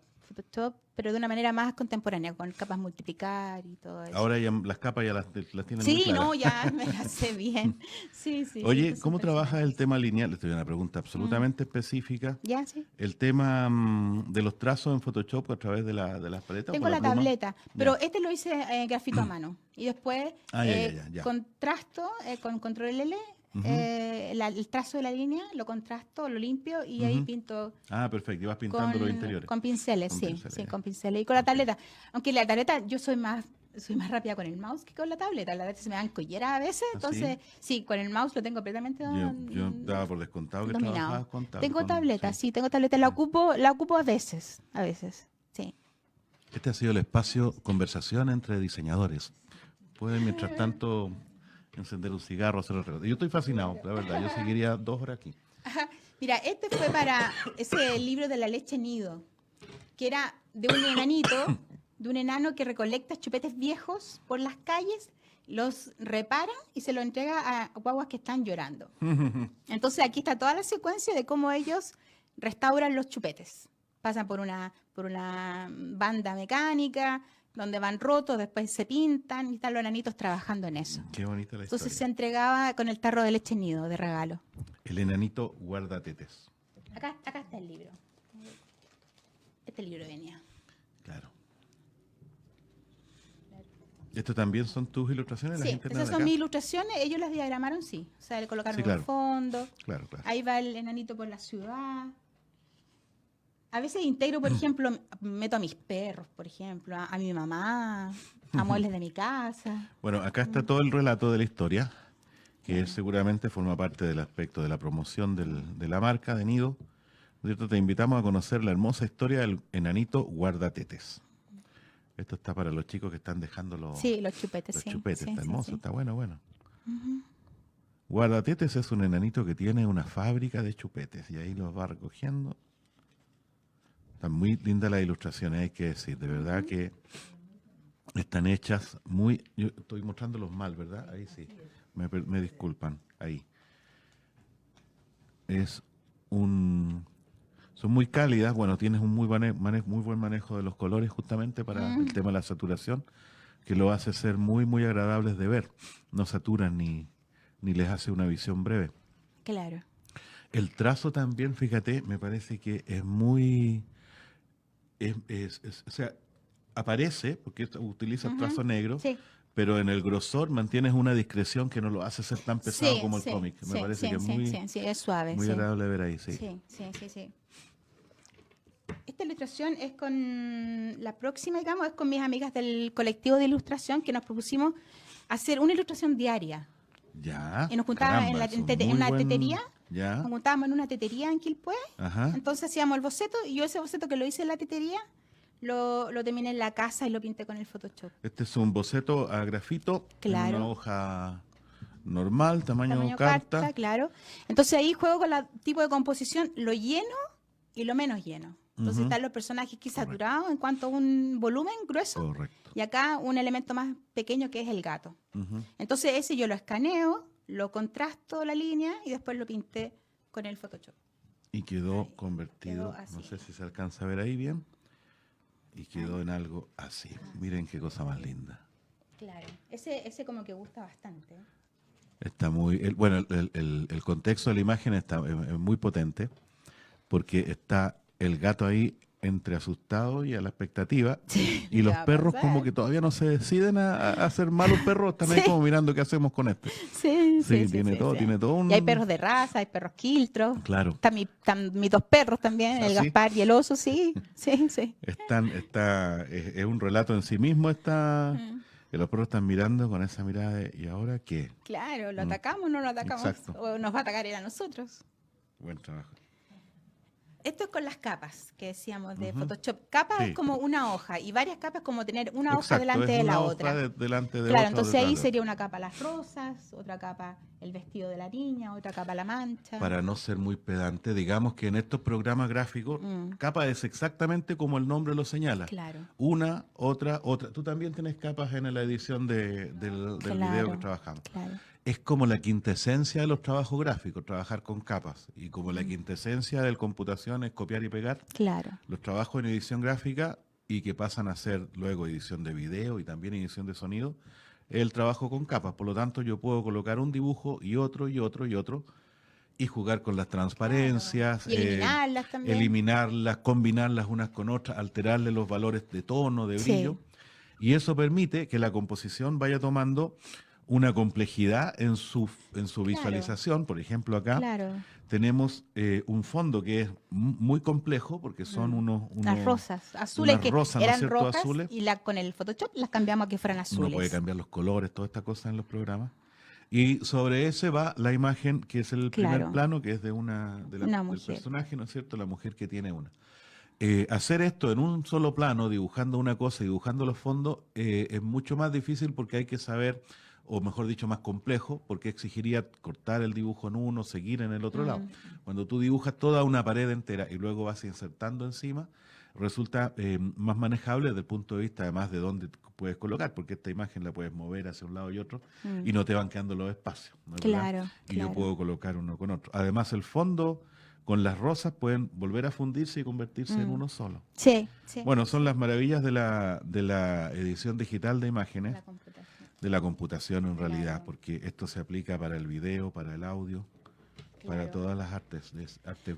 pero de una manera más contemporánea, con capas multiplicar y todo eso. ahora ya las capas ya las tienen muy Sí, claras. no, ya me la sé bien. Sí. Oye, estos son ¿cómo trabajas el personajes. tema lineal? Estoy una pregunta absolutamente específica. Ya, sí. El tema de los trazos en Photoshop a través de las paletas. o Tengo con la pluma. tableta, pero este lo hice grafito a mano. Y después Ya. contrasto con control L, el trazo de la línea, lo contrasto, lo limpio y ahí pinto Ah, perfecto. Y vas pintando los interiores. con pinceles, Con sí, pinceles, sí, ya. con pinceles. Y con la tableta. Aunque la tableta, yo soy más rápida con el mouse que con la tableta. La tableta se me dan colleras a veces, ¿Ah, entonces sí, con el mouse lo tengo completamente Yo daba por descontado que dominado. trabajabas con tablet. Tengo tableta, sí, tengo tableta. La ocupo a veces, sí. Este ha sido el espacio conversación entre diseñadores. Pueden, mientras tanto, encender un cigarro, hacer el recorte. Yo estoy fascinado, la verdad. Yo seguiría 2 horas aquí. Mira, este fue para ese libro de la leche nido, que era de un enanito, de un enano que recolecta chupetes viejos por las calles, los repara y se lo entrega a guaguas que están llorando. Entonces aquí está toda la secuencia de cómo ellos restauran los chupetes. Pasan por una banda mecánica, donde van rotos, después se pintan y están los enanitos trabajando en eso. Qué bonita la Entonces se historia. entregaba con el tarro de leche nido de regalo. El enanito guardatetes. Acá está el libro. Este libro venía. Claro. ¿Esto también son tus ilustraciones? Sí, esas son mis ilustraciones. Ellos las diagramaron, sí. O sea, le colocaron Sí, claro. un fondo. Claro, claro. Ahí va el enanito por la ciudad. A veces integro, por ejemplo, meto a mis perros, por ejemplo, a mi mamá, a muebles de mi casa. Bueno, acá está todo el relato de la historia, que seguramente forma parte del aspecto de la promoción de la marca de Nido. ¿Cierto? Te invitamos a conocer la hermosa historia del enanito guardatetes. Esto está para los chicos que están dejando los chupetes, los sí. chupetes. Sí, Está sí, hermoso, sí. está bueno. Guardatetes es un enanito que tiene una fábrica de chupetes y ahí los va recogiendo. Están muy lindas las ilustraciones, hay que decir. De verdad que están hechas muy... Yo estoy mostrándolos mal, ¿verdad? Ahí sí. Me disculpan. Ahí. Son muy cálidas. Bueno, tienes un muy buen manejo de los colores justamente para el tema de la saturación, que lo hace ser muy, muy agradables de ver. No saturan ni les hace una visión breve. Claro. El trazo también, fíjate, me parece que es muy... o sea, aparece, porque utiliza el trazo negro, Sí. pero en el grosor mantienes una discreción que no lo hace ser tan pesado Sí, como el sí, cómic. Me sí, parece sí, que es sí, muy, sí, es suave. muy sí. agradable ver ahí, sí. Sí. Esta ilustración es con la próxima, digamos, es con mis amigas del colectivo de ilustración que nos propusimos hacer una ilustración diaria. Ya. Y nos juntábamos caramba, en una tetería. Ya. Nos juntábamos en una tetería en Quilpué. Ajá. Entonces hacíamos el boceto y yo ese boceto que lo hice en la tetería lo terminé en la casa y lo pinté con el Photoshop. Este es un boceto a grafito Claro. en una hoja normal, tamaño carta. Claro. Entonces ahí juego con el tipo de composición, lo lleno y lo menos lleno. Entonces están los personajes aquí saturados en cuanto a un volumen grueso. Correcto. Y acá un elemento más pequeño que es el gato. Entonces ese yo lo escaneo, lo contrasto la línea y después lo pinté con el Photoshop. Y quedó Ahí, convertido, quedó así. no sé si se alcanza a ver ahí bien, y quedó en algo así. Miren qué cosa más linda. Claro. Ese como que gusta bastante. Está muy, el contexto de la imagen está es muy potente, porque está el gato ahí entre asustado y a la expectativa, y los ¿qué va a perros pasar? como que todavía no se deciden a hacer malos perros, están ahí como mirando qué hacemos con este. Sí, tiene todo un... Y hay perros de raza, hay perros quiltros. Claro. Están mis dos perros también, ¿Ah, el sí? Gaspar y el oso, sí. Es un relato en sí mismo, que los perros están mirando con esa mirada de, ¿y ahora qué? Claro, ¿lo atacamos o no lo atacamos? Exacto. ¿O nos va a atacar él a nosotros? Buen trabajo. Esto es con las capas que decíamos de Photoshop. Capa Sí. es como una hoja y varias capas como tener una hoja Exacto, delante es de una la hoja otra. delante de Claro, otra, entonces detrás ahí de sería una capa las rosas, otra capa el vestido de la niña, otra capa la mancha. Para no ser muy pedante, digamos que en estos programas gráficos, capa es exactamente como el nombre lo señala. Claro. Una, otra. Tú también tienes capas en la edición del video que trabajamos. Claro. Es como la quintesencia de los trabajos gráficos, trabajar con capas. Y como la quintesencia de la computación es copiar y pegar, Claro. los trabajos en edición gráfica y que pasan a ser luego edición de video y también edición de sonido, es el trabajo con capas. Por lo tanto, yo puedo colocar un dibujo y otro y otro y otro y jugar con las transparencias, Y eliminarlas también. eliminarlas, combinarlas unas con otras, alterarle los valores de tono, de Sí. brillo. Y eso permite que la composición vaya tomando una complejidad en su visualización. Por ejemplo, acá Claro. tenemos un fondo que es muy complejo porque son Las rosas azules unas que rosas, ¿no es eran cierto?, rojas azules. y con el Photoshop las cambiamos a que fueran azules. Uno puede cambiar los colores, todas estas cosas en los programas. Y sobre ese va la imagen que es el primer Claro. plano, que es de del Una mujer. personaje, ¿no es cierto? La mujer que tiene una. Hacer esto en un solo plano, dibujando una cosa y dibujando los fondos, es mucho más difícil porque hay que saber, o mejor dicho, más complejo, porque exigiría cortar el dibujo en uno, seguir en el otro lado. Cuando tú dibujas toda una pared entera y luego vas insertando encima, resulta más manejable desde el punto de vista además de dónde puedes colocar, porque esta imagen la puedes mover hacia un lado y otro y no te van quedando los espacios, ¿no es verdad? Claro, Y yo claro. puedo colocar uno con otro. Además, el fondo con las rosas pueden volver a fundirse y convertirse en uno solo. Sí, sí. Bueno, son las maravillas de la edición digital de imágenes, La computación. de la computación en realidad, Claro. porque esto se aplica para el video, para el audio, para Claro. todas las artes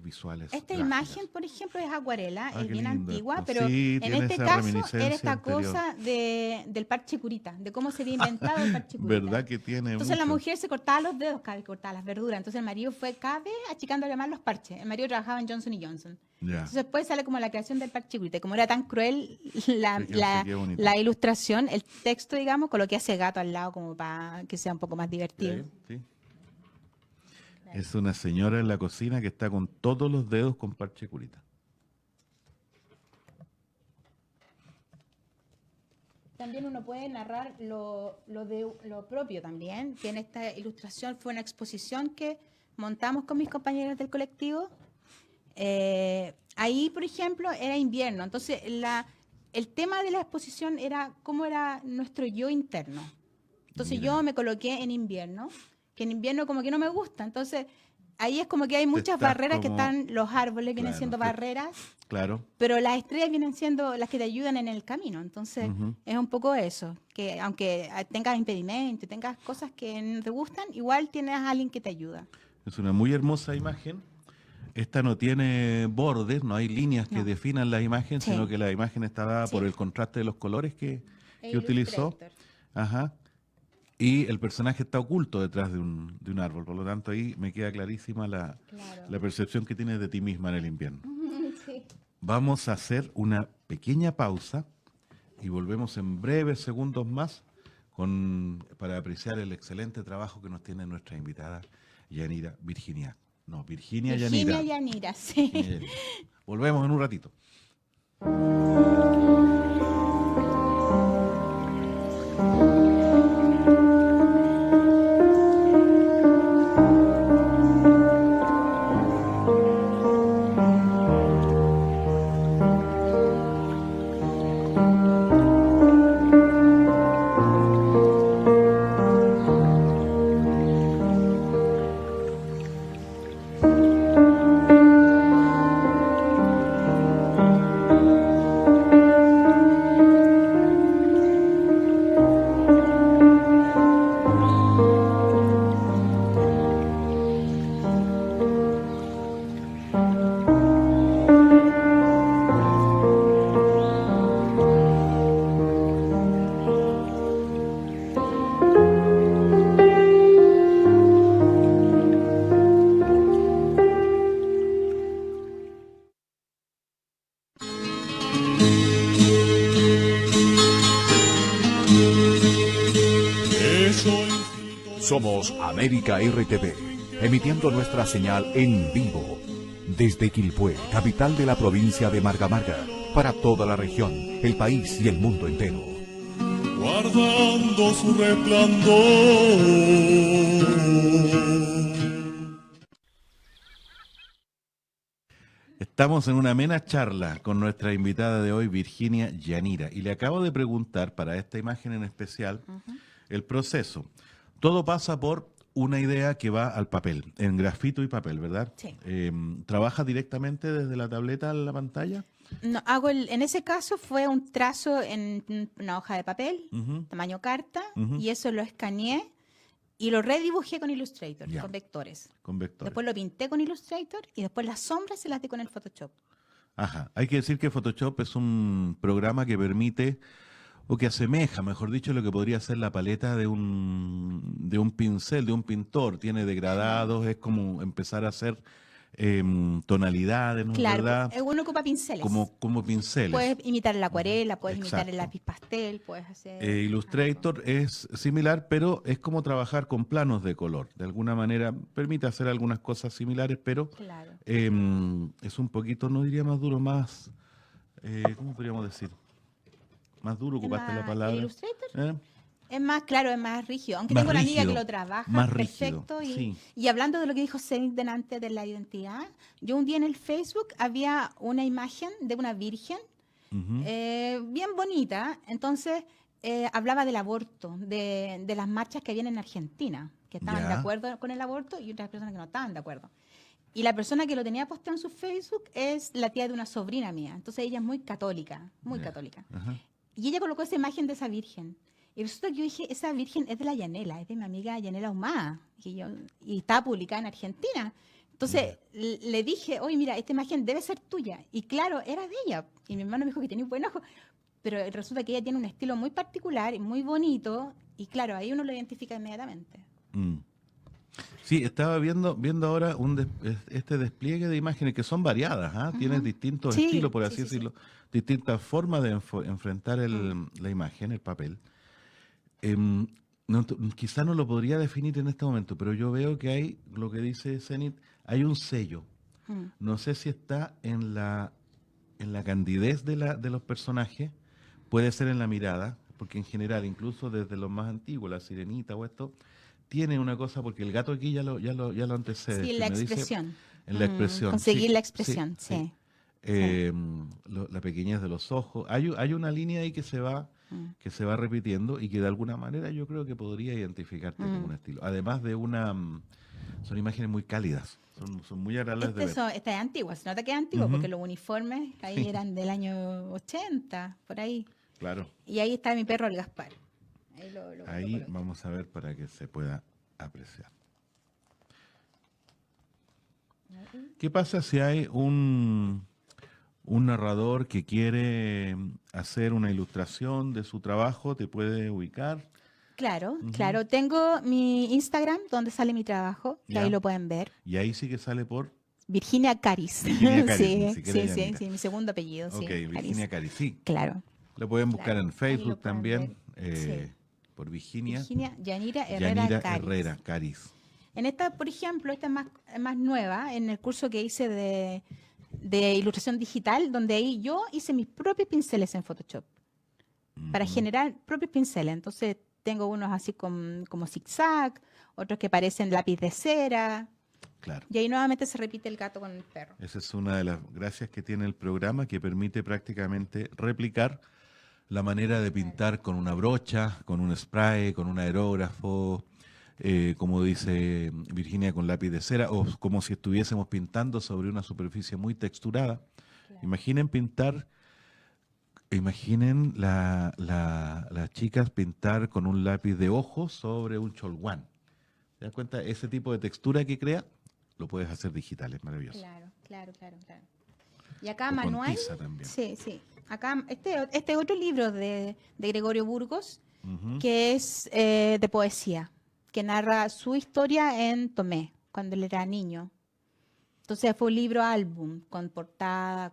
visuales. Esta gráficas. imagen, por ejemplo, es acuarela, Ah, es qué bien lindo antigua, esto. pero Sí, en tiene este esa caso reminiscencia era esta anterior. cosa del parche curita, de cómo se había inventado el parche curita. ¿Verdad que tiene Entonces la mucho? mujer se cortaba los dedos cada vez que cortaba las verduras. Entonces el marido fue cada vez achicándole más los parches. El marido trabajaba en Johnson Johnson. Ya. Entonces después sale como la creación del parche curita. Y como era tan cruel la, Fíjense la- qué bonito. la ilustración, el texto, digamos, coloqué a ese gato al lado como para que sea un poco más divertido. Sí. Es una señora en la cocina que está con todos los dedos con parche curita. También uno puede narrar lo propio también, que en esta ilustración fue una exposición que montamos con mis compañeros del colectivo. Ahí, por ejemplo, era invierno, entonces el tema de la exposición era cómo era nuestro yo interno. Entonces Mira. yo me coloqué en invierno, que en invierno como que no me gusta, entonces ahí es como que hay muchas estás barreras que como- están, los árboles vienen Claro, siendo te- barreras, Claro. pero las estrellas vienen siendo las que te ayudan en el camino. Entonces, Ujú. es un poco eso, que aunque tengas impedimentos, tengas cosas que no te gustan, igual tienes a alguien que te ayuda. Es una muy hermosa imagen. Esta no tiene bordes, no hay líneas que No. definan la imagen, Sí. sino que la imagen está dada Sí. por el contraste de los colores que E utilizó. Illustrator. Ajá. Y el personaje está oculto detrás de un árbol. Por lo tanto, ahí me queda clarísima la Claro. percepción que tienes de ti misma en el invierno. Sí. Vamos a hacer una pequeña pausa y volvemos en breves segundos más para apreciar el excelente trabajo que nos tiene nuestra invitada Yanira Virginia. No, Virginia Virginia Yanira. Yanira, sí. Yanira. Volvemos en un ratito. Somos América RTV, emitiendo nuestra señal en vivo desde Quilpué, capital de la provincia de Marga Marga, para toda la región, el país y el mundo entero. Guardando su resplandor. Estamos en una amena charla con nuestra invitada de hoy, Virginia Yanira, y le acabo de preguntar para esta imagen en especial el proceso. Todo pasa por una idea que va al papel, en grafito y papel, ¿verdad? Sí. ¿Trabaja directamente desde la tableta a la pantalla? No, en ese caso fue un trazo en una hoja de papel, Ujú. tamaño carta, Ujú. y eso lo escaneé y lo redibujé con Illustrator, Ya. con vectores. Con vectores. Después lo pinté con Illustrator y después las sombras se las di con el Photoshop. Ajá. Hay que decir que Photoshop es un programa que permite, o que asemeja, mejor dicho, lo que podría ser la paleta de un pincel, de un pintor. Tiene degradados, es como empezar a hacer tonalidades, ¿no es Claro, verdad? uno ocupa pinceles. Como pinceles. Puedes imitar la acuarela, puedes imitar el Exacto. lápiz pastel, puedes hacer... Illustrator es similar, pero es como trabajar con planos de color. De alguna manera permite hacer algunas cosas similares, pero Claro. es un poquito, no diría más duro, más ¿cómo podríamos decir? Más duro, ¿Es ocupaste la más palabra. el Illustrator? ¿Eh? Es más, claro, es más rígido. Aunque Más tengo una amiga que rígido, lo trabaja más rígido, perfecto. sí. Y hablando de lo que dijo Zenith delante de la identidad, yo un día en el Facebook había una imagen de una virgen Ujú. bien bonita. Entonces hablaba del aborto, de las marchas que habían en Argentina, que estaban de Ya. acuerdo con el aborto y otras personas que no estaban de acuerdo. Y la persona que lo tenía posteado en su Facebook es la tía de una sobrina mía. Entonces ella es muy católica, muy Ya. católica. Ajá. Y ella colocó esa imagen de esa virgen. Y resulta que yo dije, esa virgen es de la Yanela, es de mi amiga Yanela Humada. Y estaba publicada en Argentina. Entonces le dije, oye, mira, esta imagen debe ser tuya. Y claro, era de ella. Y mi hermano me dijo que tenía un buen ojo. Pero resulta que ella tiene un estilo muy particular y muy bonito. Y claro, ahí uno lo identifica inmediatamente. Mm. Sí, estaba viendo ahora este despliegue de imágenes que son variadas, ¿ah? Tienes distintos Sí, estilos, por sí, así sí, sí. decirlo, distintas formas de enfrentar la imagen, el papel. Quizá no lo podría definir en este momento, pero yo veo que hay, lo que dice Zenith, hay un sello. Mm. No sé si está en la candidez de los personajes, puede ser en la mirada, porque en general, incluso desde los más antiguos, la sirenita o esto, tiene una cosa, porque el gato aquí ya lo antecede. Sí, Si la me dice, expresión. en la expresión, Conseguir sí, la sí, expresión, sí. sí. La pequeñez de los ojos. Hay una línea ahí que se va repitiendo y que de alguna manera yo creo que podría identificarte como un estilo. Además de son imágenes muy cálidas, son muy agradables de ver. Esta es antigua, se nota que es antigua Ujú. porque los uniformes ahí Sí. eran del año 80, por ahí. Claro. Y ahí está mi perro, el Gaspar. Ahí lo Ahí coloqué. vamos a ver para que se pueda apreciar. ¿Qué pasa si hay un narrador que quiere hacer una ilustración de su trabajo? ¿Te puede ubicar? Claro, claro. Tengo mi Instagram donde sale mi trabajo, que Ya. ahí lo pueden ver. Y ahí sí que sale por Virginia Caris. Virginia Caris, ni Sí, siquiera sí, Yanira. sí, mi segundo apellido, sí. Ok, Virginia Caris, sí. Claro. Lo pueden buscar Claro, en ahí Facebook lo pueden también, ver. Sí. por Virginia Yanira Herrera Yanira Caris. Herrera Caris. En esta, por ejemplo, esta es más nueva, en el curso que hice de ilustración digital, donde ahí yo hice mis propios pinceles en Photoshop para generar propios pinceles. Entonces tengo unos así como zigzag, otros que parecen lápiz de cera, Claro. y ahí nuevamente se repite el gato con el perro. Esa es una de las gracias que tiene el programa, que permite prácticamente replicar la manera de pintar con una brocha, con un spray, con un aerógrafo, como dice Virginia, con lápiz de cera, o como si estuviésemos pintando sobre una superficie muy texturada. Imaginen las chicas pintar con un lápiz de ojos sobre un cholguán. ¿Te das cuenta? Ese tipo de textura que crea, lo puedes hacer digital, es maravilloso. Claro. Y acá O con manual. tiza también. Sí. Acá este otro libro de Gregorio Burgos, Ujú. que es de poesía, que narra su historia en Tomé, cuando él era niño. Entonces fue un libro álbum, con portada,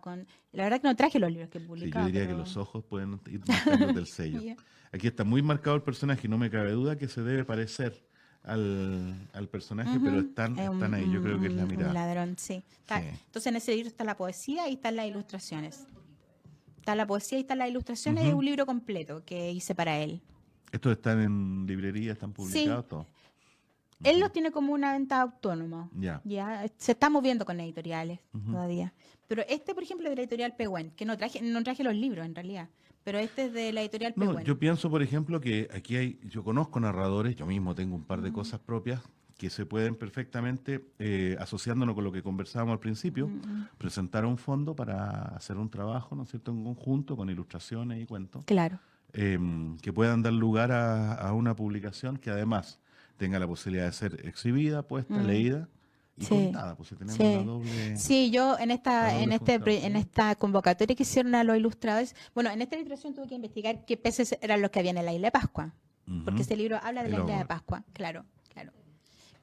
La verdad que no traje los libros que Sí, publicaba. yo diría pero- que los ojos pueden ir marcándote el sello. Ya. Aquí está muy marcado el personaje, no me cabe duda que se debe parecer al personaje, pero están ahí, yo creo que es la Un mirada. ladrón, sí. Sí. Entonces en ese libro está la poesía y están las ilustraciones. Está la poesía y están las ilustraciones, Ujú. es un libro completo que hice para él. Estos están en librería, están publicados todos. Él los tiene como una venta autónoma. Ya. Se está moviendo con editoriales todavía. Pero este, por ejemplo, es de la editorial Pehuen, que no traje los libros en realidad, pero este es de la editorial No, Pehuen. yo pienso, por ejemplo, que aquí yo conozco narradores, yo mismo tengo un par de cosas propias que se pueden perfectamente, asociándonos con lo que conversábamos al principio, presentar un fondo para hacer un trabajo, ¿no es cierto?, en conjunto, con ilustraciones y cuentos, Claro. que puedan dar lugar a una publicación que además tenga la posibilidad de ser exhibida, puesta, leída y Sí. contada, pues si tenemos la doble... Sí, yo en la doble función, en ¿sí? esta convocatoria que hicieron a los ilustradores, bueno, en esta ilustración tuve que investigar qué peces eran los que había en la isla de Pascua, porque este libro habla de El la isla de ogro. Pascua,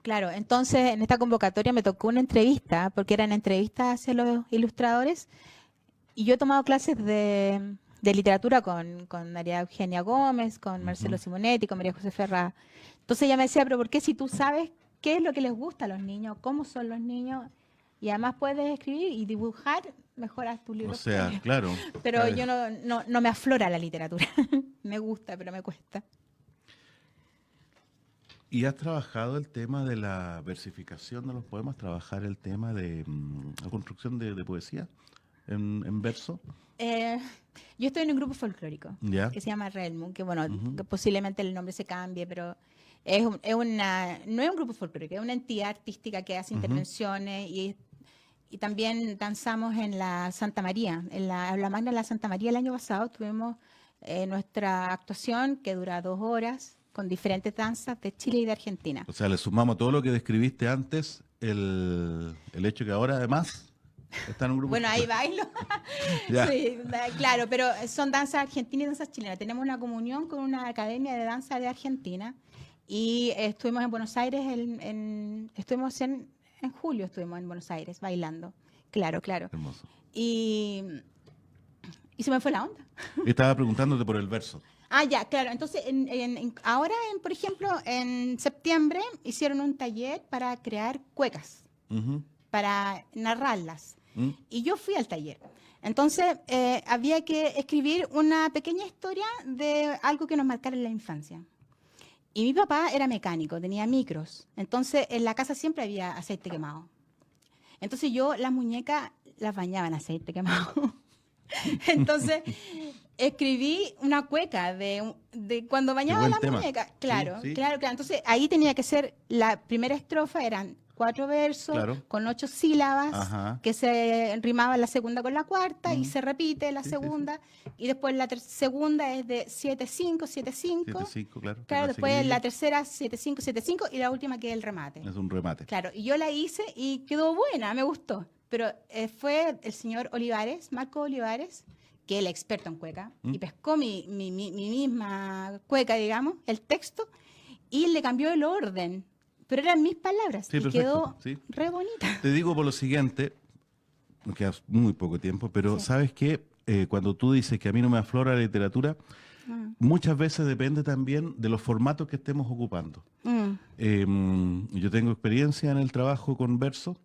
claro. Entonces, en esta convocatoria me tocó una entrevista, porque eran entrevistas hacia los ilustradores, y yo he tomado clases de literatura con María Eugenia Gómez, con Marcelo Simonetti, con María José Ferrá. Entonces ella me decía, pero ¿por qué si tú sabes qué es lo que les gusta a los niños, cómo son los niños? Y además puedes escribir y dibujar, mejoras tu libro. O sea, claro. Pero yo no me aflora la literatura. Me gusta, pero me cuesta. ¿Y has trabajado el tema de la versificación de los poemas? ¿Trabajar el tema de la construcción de poesía en verso? Yo estoy en un grupo folclórico Ya. que se llama Relmu, que bueno, que posiblemente el nombre se cambie, pero no es un grupo folclórico, es una entidad artística que hace intervenciones y también danzamos en la Santa María, en la Magna de la Santa María el año pasado tuvimos nuestra actuación que dura 2 horas con diferentes danzas de Chile y de Argentina. O sea, le sumamos a todo lo que describiste antes, el hecho que ahora además está en un grupo. Bueno, ahí bailo. Ya. Sí, claro, pero son danzas argentinas y danzas chilenas. Tenemos una comunión con una academia de danza de Argentina y estuvimos en Buenos Aires, estuvimos en julio, estuvimos en Buenos Aires bailando. Claro. Hermoso. Y se me fue la onda. Y estaba preguntándote por el verso. Ah, ya, claro. Entonces, ahora, por ejemplo, en septiembre hicieron un taller para crear cuecas, Ujú. para narrarlas. ¿Mm? Y yo fui al taller. Entonces, había que escribir una pequeña historia de algo que nos marcara en la infancia. Y mi papá era mecánico, tenía micros. Entonces, en la casa siempre había aceite quemado. Entonces, yo las muñecas las bañaba en aceite quemado. Entonces, escribí una cueca de cuando bañaba buen la tema. muñeca. Claro, Sí, sí. claro. Entonces, ahí tenía que ser, la primera estrofa eran 4 versos, Claro. con 8 sílabas, Ajá. que se rimaban la segunda con la cuarta y Mm. se repite la Sí, sí, sí. segunda. Y después la segunda es de 7-5, 7-5. 7-5, claro. Claro, que después seguidilla. la tercera 7-5, 7-5 y la última que es el remate. Es un remate. Claro, y yo la hice y quedó buena, me gustó. Pero fue el señor Olivares, Marco Olivares, que es el experto en cueca, y pescó mi misma cueca, digamos, el texto, y le cambió el orden. Pero eran mis palabras Sí, y perfecto, quedó sí. re bonita. Te digo por lo siguiente, nos queda muy poco tiempo, pero Sí. ¿sabes qué? Cuando tú dices que a mí no me aflora la literatura, muchas veces depende también de los formatos que estemos ocupando. Yo tengo experiencia en el trabajo con verso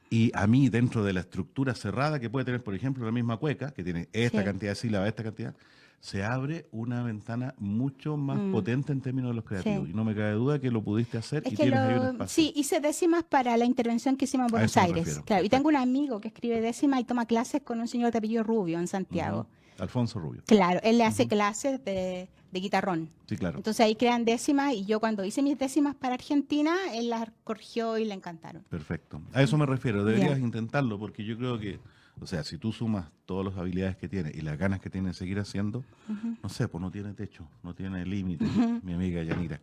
y a mí dentro de la estructura cerrada que puede tener, por ejemplo, la misma cueca, que tiene esta Sí. cantidad de sílabas, esta cantidad, se abre una ventana mucho más potente en términos de los creativos. Sí. Y no me cabe duda que lo pudiste hacer Es y que tienes ahí un espacio. sí, hice décimas para la intervención que hicimos en A Buenos eso me Aires. refiero, Claro, y perfecto. tengo un amigo que escribe décimas y toma clases con un señor de apellido Rubio en Santiago. Ujú. Alfonso Rubio. Claro, él le hace clases de guitarrón. Sí, claro. Entonces ahí crean décimas y yo cuando hice mis décimas para Argentina, él las corrigió y le encantaron. Perfecto. A eso me refiero. Deberías Ya. intentarlo porque yo creo que, o sea, si tú sumas todas las habilidades que tiene y las ganas que tiene de seguir haciendo, no sé, pues no tiene techo, no tiene límite, mi amiga Yanira.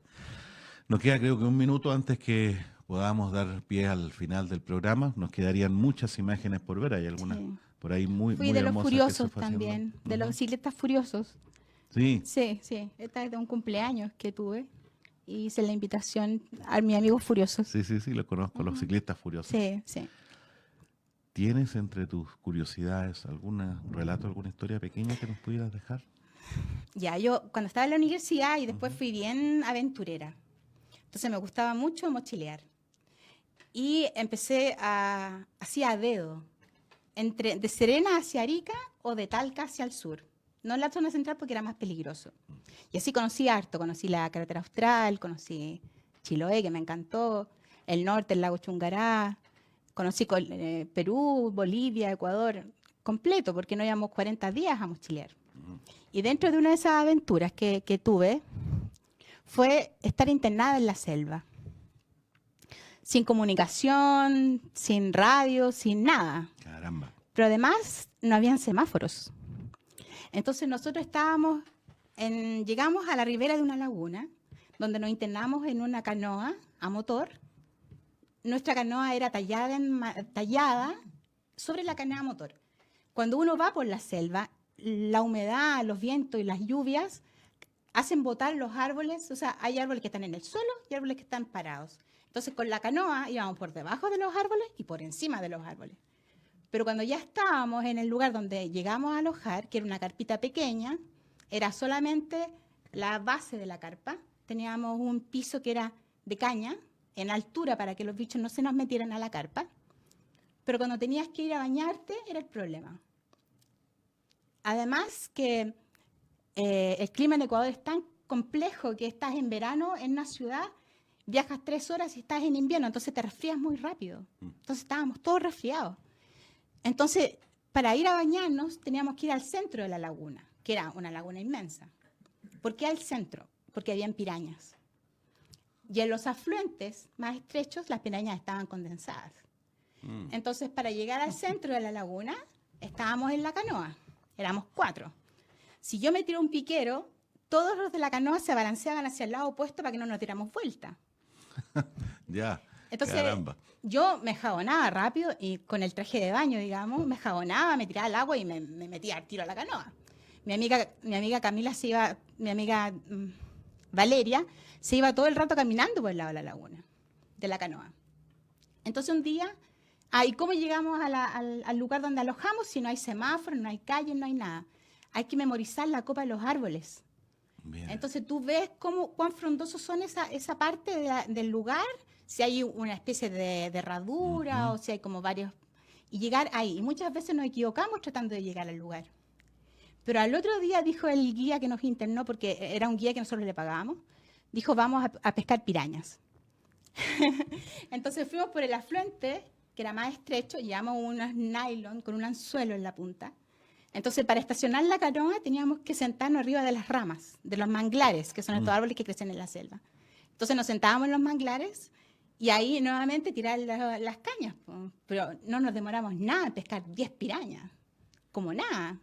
Nos queda creo que un minuto antes que podamos dar pie al final del programa. Nos quedarían muchas imágenes por ver. Hay algunas Sí. por ahí muy, Fui muy de los hermosas que se furiosos fue haciendo. también, de los Ujú. ciclistas furiosos. Sí, Sí, sí, esta es de un cumpleaños que tuve y hice la invitación a mi amigo furiosos. sí, los conozco, los ciclistas furiosos. Sí, sí. ¿Tienes entre tus curiosidades algún relato, alguna historia pequeña que nos pudieras dejar? Ya, yo cuando estaba en la universidad y después fui bien aventurera. Entonces me gustaba mucho mochilear. Y empecé así a dedo, de Serena hacia Arica o de Talca hacia el sur. No en la zona central porque era más peligroso. Y así conocí harto, conocí la carretera austral, conocí Chiloé, que me encantó, el norte, el lago Chungará, conocí Perú, Bolivia, Ecuador, completo, porque no íbamos 40 días a mochilear. Y dentro de una de esas aventuras que tuve, fue estar internada en la selva. Sin comunicación, sin radio, sin nada. Caramba. Pero además no habían semáforos. Entonces nosotros llegamos a la ribera de una laguna, donde nos internamos en una canoa a motor. Nuestra canoa era tallada sobre la canoa a motor. Cuando uno va por la selva, la humedad, los vientos y las lluvias hacen botar los árboles. O sea, hay árboles que están en el suelo y árboles que están parados. Entonces con la canoa íbamos por debajo de los árboles y por encima de los árboles. Pero cuando ya estábamos en el lugar donde llegamos a alojar, que era una carpita pequeña, era solamente la base de la carpa. Teníamos un piso que era de caña, en altura para que los bichos no se nos metieran a la carpa. pero cuando tenías que ir a bañarte era el problema. Además que el clima en Ecuador es tan complejo que estás en verano en una ciudad, viajas 3 horas y estás en invierno, entonces te resfrías muy rápido. Entonces estábamos todos resfriados. Entonces, para ir a bañarnos teníamos que ir al centro de la laguna, que era una laguna inmensa. ¿Por qué al centro? Porque habían pirañas. Y en los afluentes más estrechos las pirañas estaban condensadas. Entonces, para llegar al centro de la laguna, estábamos en la canoa. Éramos 4. Si yo me tiro un piquero, todos los de la canoa se balanceaban hacia el lado opuesto para que no nos tiramos vuelta. Ya, Entonces, caramba. yo me jabonaba rápido y con el traje de baño, digamos, me jabonaba, me tiraba al agua y me metía al tiro a la canoa. Mi amiga Camila se iba, mi amiga Valeria, se iba todo el rato caminando por el lado de la laguna, de la canoa. Entonces un día, ¿y cómo llegamos al lugar donde alojamos si no hay semáforo, no hay calle, no hay nada? Hay que memorizar la copa de los árboles. Bien. Entonces tú ves cuán frondosos son esa parte del lugar, si hay una especie de herradura o si hay como varios... Y llegar ahí. Y muchas veces nos equivocamos tratando de llegar al lugar. Pero al otro día dijo el guía que nos internó, porque era un guía que nosotros le pagábamos, dijo, vamos a pescar pirañas. Entonces fuimos por el afluente, que era más estrecho, llevamos unos nylon con un anzuelo en la punta. Entonces, para estacionar la canoa teníamos que sentarnos arriba de las ramas, de los manglares, que son estos árboles que crecen en la selva. Entonces nos sentábamos en los manglares y ahí nuevamente tirar las cañas. Pero no nos demoramos nada en pescar 10 pirañas, como nada.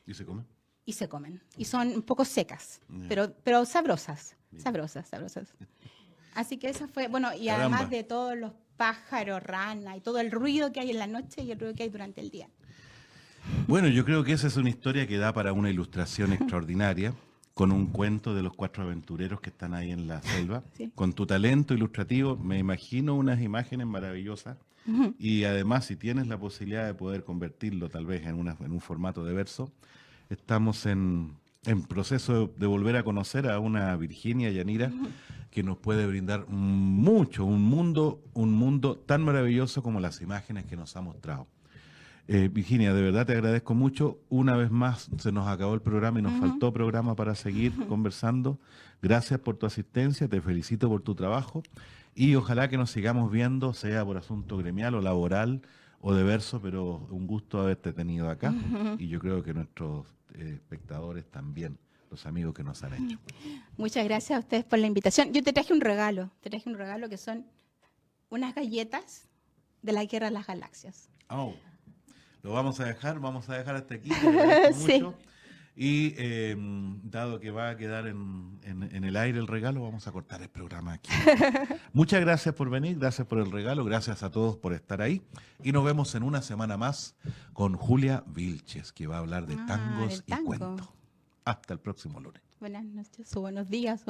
¿Y se come? Y se comen. Y son un poco secas, Yeah. pero sabrosas, Bien. sabrosas. Así que eso fue, bueno, y Caramba. además de todos los pájaros, ranas y todo el ruido que hay en la noche y el ruido que hay durante el día. Bueno, yo creo que esa es una historia que da para una ilustración extraordinaria, con un cuento de los 4 aventureros que están ahí en la selva. Sí. Con tu talento ilustrativo, me imagino unas imágenes maravillosas. Y además, si tienes la posibilidad de poder convertirlo tal vez en un formato de verso, estamos en proceso de volver a conocer a una Virginia Yanira que nos puede brindar mucho, un mundo tan maravilloso como las imágenes que nos ha mostrado. Virginia, de verdad te agradezco mucho. Una vez más se nos acabó el programa y nos faltó programa para seguir conversando. Gracias por tu asistencia, te felicito por tu trabajo y ojalá que nos sigamos viendo, sea por asunto gremial o laboral o de verso, pero un gusto haberte tenido acá y yo creo que nuestros espectadores también, los amigos que nos han hecho. Muchas gracias a ustedes por la invitación. Yo te traje un regalo que son unas galletas de la Guerra de las Galaxias. Oh, lo vamos a dejar hasta aquí. Te agradezco Sí. mucho. Y dado que va a quedar en el aire el regalo, vamos a cortar el programa aquí. Muchas gracias por venir, gracias por el regalo, gracias a todos por estar ahí. Y nos vemos en una semana más con Julia Vilches, que va a hablar de tangos del y tango. cuentos. Hasta el próximo lunes. Buenas noches o buenos días.